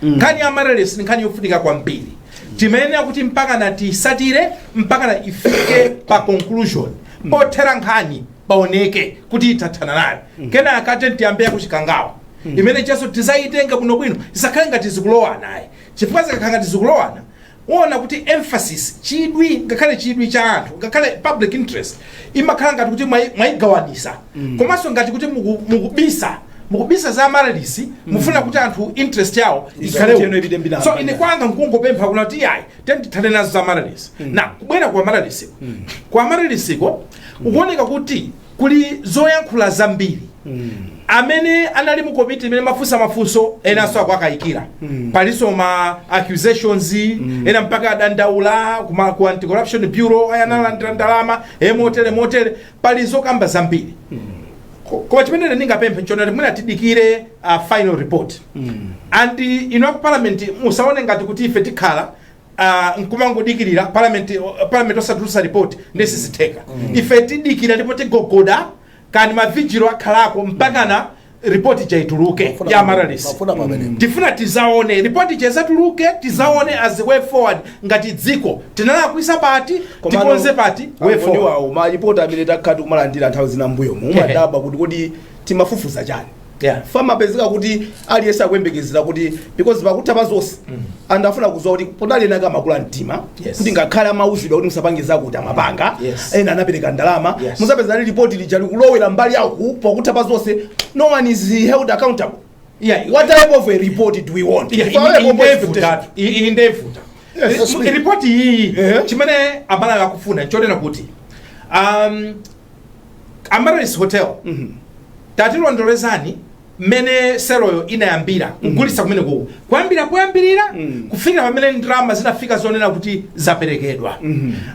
nkhani ya marriage nkhani yofunika kwambiri timayenera kuti mpaka na tisatire mpaka na ifike pa conclusion pothera nkhani paoneke kuti itathana nayo kena akate tiyambea kuchikangawa imene chaso tizaitenga kuno bwino isakhale ngati zikulowana ayi chifukwa zikakhala ngati zikulowana uona kuti emphasis chidwi ngakhale chidwi cha anthu ngakhale public interest imakhala ngati kuti mwayigawanisa komanso ngati kuti mukubisa za marriage mufuna kuti anthu interest yawo ikhale so ine kwanga nkungopempha kuna kuti yayi tendithane nazo za marriage na kubwera kwa marriage ko ukuoneka kuti kuli zoyankhula zambiri amene anali mu committee imene mafunso ena so akwakayikira paliso ma accusations ena mpaka adandaula ku anti corruption bureau ayanalandira ndalama motere palizo kamba zambiri kwa chimene ndingapemphe nchonera mwina tidikire final report and ino parliament musaone ngati kuti ife tikhala nkumangodikirira parliament osatulutsa report ndesizitheka ife tidikira ndipo tigogoda kani mavigilo akhalako mpaka na report chaituluke ya maralisi tifuna tizaone report chaituluke tizaone as way forward ngati dziko tinala kuisa pati tikonze pati way forward ma report amene takhati kumalandira nthawi zina mbuyo mumadaba kuti timafufuza chani fama pezeka kuti aliyesa akuyembekezera kuti because pakutha zonse andafuna kuzoa kuti podali naka makula mtima kuti ngakhala mauzidwa kuti musapangiza kuti amapanga ena anapereka ndalama musapeza report lija likulowera mbali yawo pakutha zonse no one is held accountable. What type of a report do we want? Indefuta report hii chimene abala yakufuna chonena kuti Amaris Hotel tatilondolezani mene seroyo inayambira kugulisa kumene kuko kuyambirira kufikira pamene ndalama zinafika zonena kuti zaperekedwa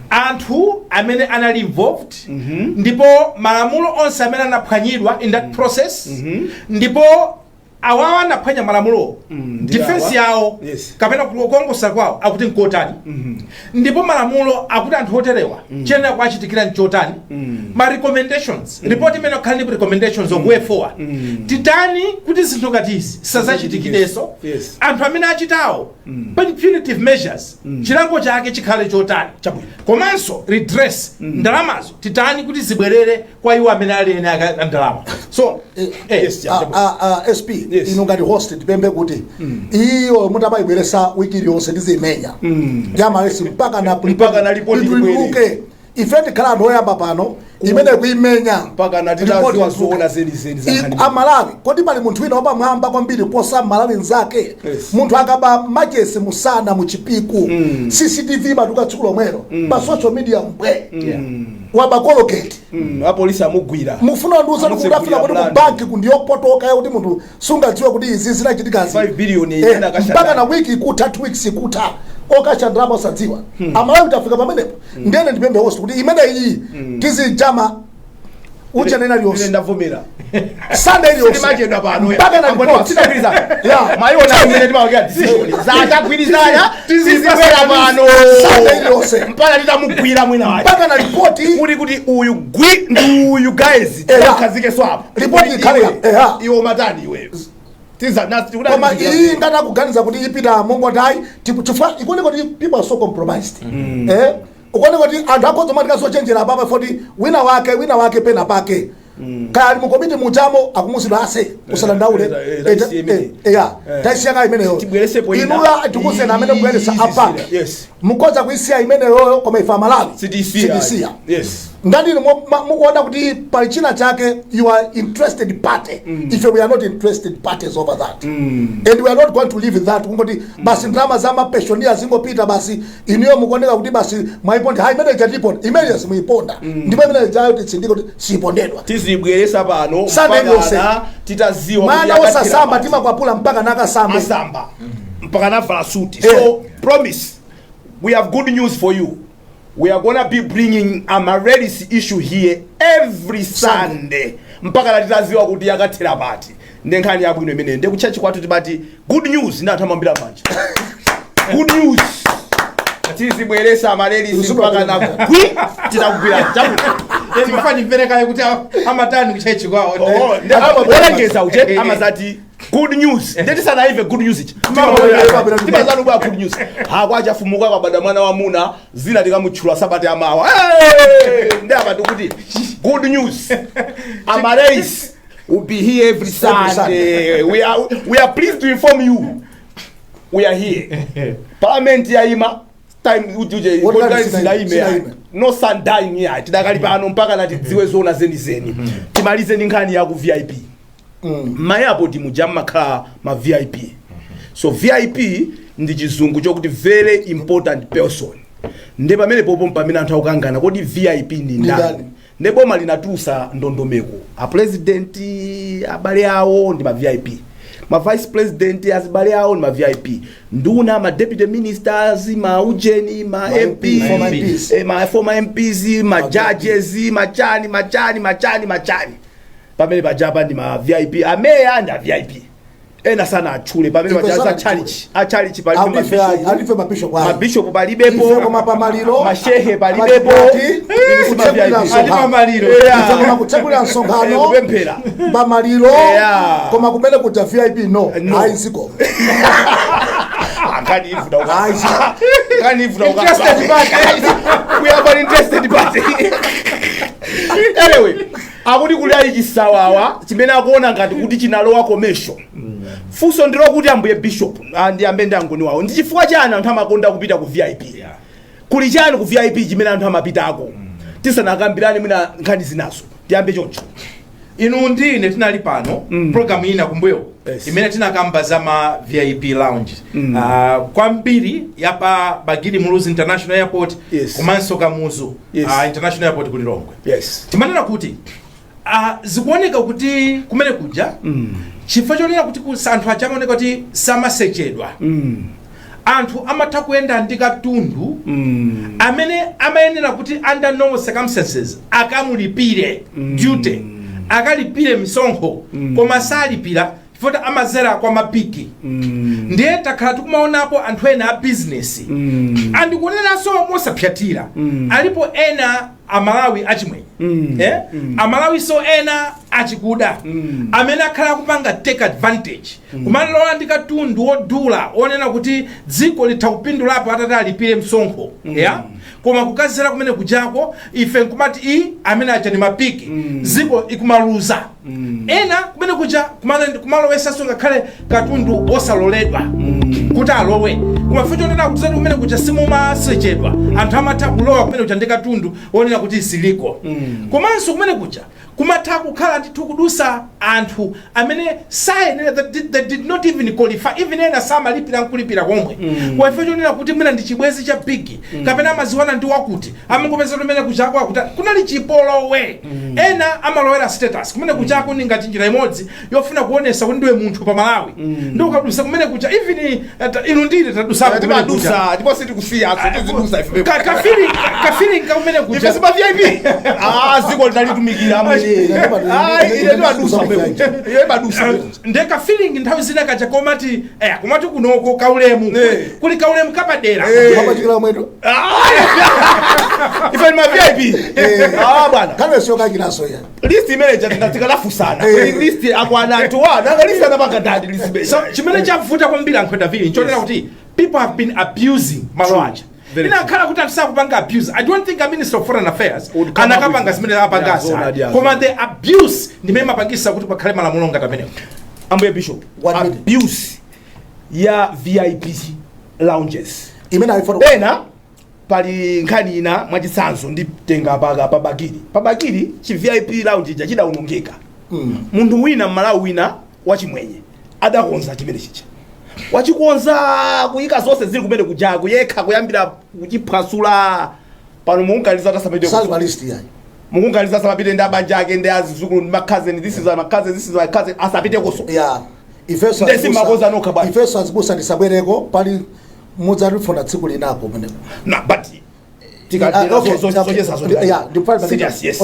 anthu amene anali involved ndipo malamulo onse amene anaphwanyidwa in that process ndipo awawa anaphwanya malamulo defense yawo kapena kukongosa kwawo akuti nkotani ndipo malamulo akuti anthu oterewa chenera kwachitikira nchotani ma recommendations report imene khali recommendations of way forward titani kuti zinthu ngati izi sazachitikireso anthu amene achitawo punitive measures chilango chake chikhale chotani komanso redress ndalamazo titani kuti zibwerere kwa iwo amene ali ene ndalama so SP ino ngati host tipembe kuti iyo mutamayibweresa wiki iliyonse ndizimenya yamalesi mpaka na report iluke ifeti khala ndoyamba pano imene kuimenya mpaka na titaziwa zoona zeni amalawi kodi pali munthu wina wapa mwamba kwambiri posa malawi nzake munthu akaba machesi musana muchipiku CCTV matukatsukulo mwero pa social media mbwe wabakoloketi apolisi amugwira mufuna nduza kudafika kuti ku banki kundiyopotoka kuti munthu sungadziwe kuti izi zinachitikazi 5 billion ina kasha mpaka na wiki ikutha 2 weeks ikutha okachandrama osadziwa amalawi tafika pamenepo ndene ndipembe host kuti imene iyi tizijama ucha nena liyonse ndavomera Sunday liyonse imagine pano mpaka na report tidagwiriza maiona imene timawakira decision zakagwirizana tizibwera pano Sunday liyonse mpaka titamugwira mwina wacho mpaka na report kuti uyu uyu guys takazike swap report ikhale iwo matani iwe koma iyi ngati kuganiza kuti ipita mongo dai chifukwa ikuoneka kuti people are so compromised ukoneka kuti anthu akhoza matika zochenjera papa foti wina wake pena pake kali mukomiti mujamo akumusidwa ase kusalandaule taisiyanga imeneyo inula tikusena amene kubweresa apa mukoza kuisiya imeneyo koma ifa Malawi sidisiya ngati mukuona kuti pali china chake you are interested party if we are not interested parties over that and we are not going to live with that ngoti basi drama za mapeshoniya zingopita basi iniyo mukuoneka kuti basi mwaiponda hai imene jatiponda imene simuiponda ndipo imene jayo titsindiko sipondedwa tizibweresa pano mpaka titaziwa mana osasamba timakwapula mpaka nakasamba mpaka navala suti so promise we have good news for you. We are gonna be bringing a marriage issue here every Sunday. Mpaka latitaziwa kuti yakathera pati. Nkhani yabwino imene ndekuchachi kwathu tibati good news ndathamambira manje. Good news. tizibweresa malelisi mpaka na kwi titakugwira Ezi mfani mpereka kuti amatani kuchechi kwao. Olengeza uje amazati good news. Ndeti sana ive good news ichi. Timazanu kwa good news. Hakwacha fumuka kwa badamana wa muna zina tikamuchula sabati amawa. Nde abatu kuti good news. Amarais will be here every Sunday. We are pleased to inform you. We are here. Parliament ya ima time uje no sun dying here. Tidakali pano mpaka na tidziwe zona zeni. Timalize ni nkhani ya ku VIP. Mayapo mujama kha ma VIP. So VIP ndi chizungu chokuti very important person. Nde pamene popo mpamene anthu akukangana kodi VIP ndi ndani? Nde boma linatusa ndondomeko. A president abale awo ndi ma VIP. Ma vice president azibale awo ndi ma VIP. Nduna ma deputy ministers, ma ujeni, ma MPs, ma former MPs, ma judges, machani. Pamene pajapa ndi ma VIP, ameya ndi VIP. Ena sana achule pamene pajaza challenge alife mabishop palibepo mashehe palibepo pamaliro koma kuchakula nsonkhano kupemphera pamaliro koma kumene kuja VIP no aiziko ngati ivuda we are interested party anyway akuti kuli ali chisawawa chimene akuona ngati kuti chinalowa commercial fuso ndilo kuti ambuye bishop ndi ambende angoni wawo ndi chifukwa chani anthu amakonda kupita ku VIP kuli chani ku VIP chimene anthu amapitako tisanakambirane mwina nkhani zinaso tiyambe choncho inu ndine tinali pano program ina kumbuyo imene tinakamba za ma VIP lounge kwambiri yapa Bagiri Muluzi International Airport komanso Kamuzu International Airport ku Lilongwe timanena kuti zikuoneka kuti kumene kuja chifukwa chonena kuti anthu achamaoneka kuti samasechedwa anthu amatha kuyenda ndi katundu amene amayenera kuti under normal circumstances akamulipire duty akalipire misonkho koma salipira chifukwa amazera kwa mapiki ndiye takhala tikumaonapo anthu ena a business andikuoneranso mosapyatira alipo ena amalawi achimwenye amalawi so ena achikuda amene akhala kupanga take advantage kumalowa ndi katundu wodula onena kuti dziko litha kupindulapo atati alipire msonkho koma kukazera kumene kujako ife nkumati amene acha ni mapiki dziko ikumaluza ena kumene kuja kumalowesa ngakhale katundu osaloledwa kuti alowe koma fucho nena kuti kumene kuja simumasechedwa anthu amatha kulowa kumene kuja ndi katundu onena kuti isiliko komanso kumene kuja kumatha kukhala ndithu kudusa anthu amene sayenera that did not even qualify even ena samalipira nkulipira komwe kwa fucho nena kuti mwina ndi chibwezi cha bigi kapena amaziwana ndi wakuti amangopeza kumene kujako akuti kunali chipolowe ena amalowera status kumene kujako ni ngati njira imodzi yofuna kuonesa kuti ndiwe munthu pa Malawi ndio ukadusa kumene kuja even inu ndine tadusa kumene kuja ndipo sitikusiya tizidusa ife kafiri kumene kuja ife siba VIP ziko litalitumikira amwe ile badusa ile badusa ndeka feeling nthawi zina kaja komati komati kunoko kaulemu kuli kaulemu kapadera kapachikira mwedo ife ma VIP bwana kana sio kagiraso ya list manager ndatikalafu sana list akwana anthu nanga list anapakadadi list so chimene chavuta kwambiri ankwenda vili nchonera kuti people have been abusing malwaja inakhala kuti atisakupanga abuse. I don't think a Minister of Foreign Affairs anakapanga zimene apangasa koma the abuse ndimene mapangisa kuti pakhale malamulo ngati amenewo. Ambuye Bishop, abuse ya VIP lounges imene alifona pali nkhani ina mwachitsanzo nditenga pa Bagiri chi VIP lounge chachida unongeka munthu wina Malawi wina wachimwenye adakonza chimene chicha wachikonza kuyika zonse zili kumene kujaku yekha kuyambira kuchiphwasula pano munkaliza tasamede salvalist yayi munkaliza samapite ndi abanja ake ndi azizukulu ndi cousin this is my cousin asapite koso ifeso ndesimakoza nokha bwana ifeso azibusa ndisabwereko pali mudzalifona tsiku linako pamene but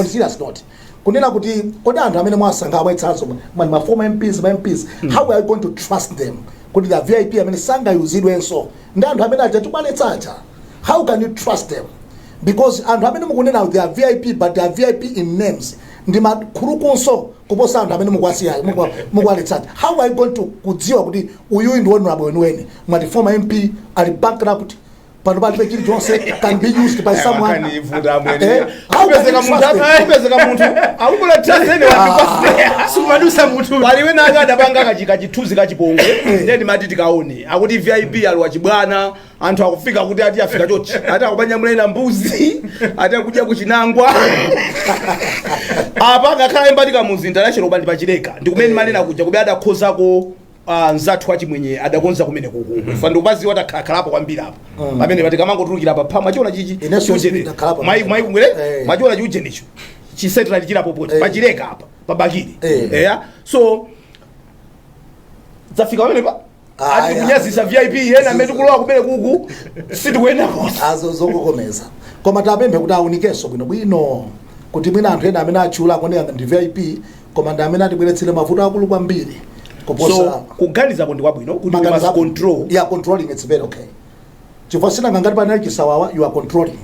serious note kunena kuti kodi anthu amene mwasanga abaitsanso ma former MPs how are you going to trust them kuti the VIP amene sanga yuzidwenso ndi anthu amene aja tubaletsacha how can you trust them? Because anthu amene mukunena they are VIP but they are VIP in names. Ndi makhulukunso kuposa anthu amene mukwasiya mukwaletsati. How are you going to kudziwa kuti uyu ndi honorable weniweni mwati former MP ali bankrupt pano palibe chili chonse can be used by someone. Kupezeka munthu akubula trusteni wapikosea sumadusa munthu paliwe nanga adapanga kachituzi kachipongwe then mati tikaone akuti VIP ali wachibwana anthu akufika kuti ati afika chochi ati akubanyamulena mbuzi ati akudya kuchinangwa apa ngakhala embatika muzi international bandi pachileka ndikumene manena kuja kubi adakhozako nzathu achimwenye adakonza kumene kuku fando bazi watakhalapa kwambiri apa pamene patika mangotulukira pa phamwa chiona chichi mai kumwele machiona chiuje ndicho chisetera chirapo poti pachileka apa pabakiri so zafika pamene pa ati kunyazisa VIP yena metukulowa kumene kuku sitikuenda kosa azozokokomeza koma tapemphe kuti aunikeso bwino kuti mwina anthu ena amene achula akoneka ndi VIP koma ndi amene atibweretsere mavuto akulu kwambiri. So kuganizapo ndi kwabwino kuti you must control. Yeah, controlling it's very okay. Chifosina ngangati panali chisawawa you are controlling.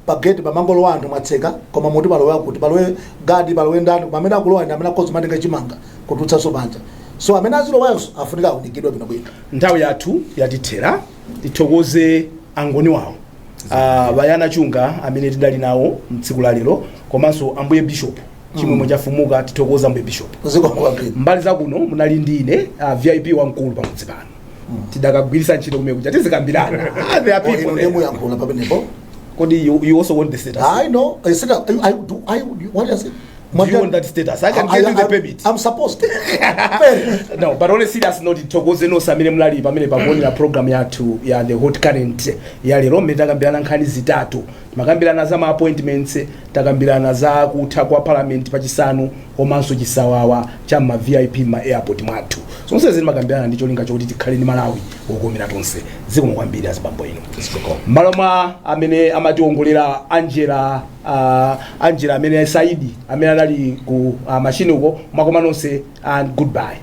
Pageti pamangolo wanthu mwatseka koma muti palowa kuti palowe gadi palowe ndani pamene akulowa ndi amene akozi matenga chimanga kututsa sobanja. So amene azilowayo afunika unikidwe bwino. Nthawi yathu yatithera tithokoze angoni wawo. Bayana Chunga amene tidali nawo mtsiku la lero komanso ambuye Bishop Chimwemwe Chafumuka tithokoza ambuye Bishop. Mbali za kuno munali ndine VIP wamkulu pamudzi pano. Tidakagwirisa ntchito kumene kuja tizikambirana. There are people there. Kodi you also want the status? I know. I said I do. What is it? Do you want that status? I can give you the permit. I'm supposed to. No, but only serious note titokoze no samire mulali pamene pabonera program yathu ya the hot current ya lero metakambirana nkhani zitatu. Makambirana za ma appointments, takambirana za kutha kwa parliament pachisanu komanso chisawawa cha ma VIP ma airport mwathu. Sonse zili makambirana ndicho linga chokuti tikhale ndi Malawi okomera tonse. Ziko mwambiri azibambo ino. Maloma amene amationgolera Angela amene Saidi amene ali ku machine uko mwakoma nonse and goodbye.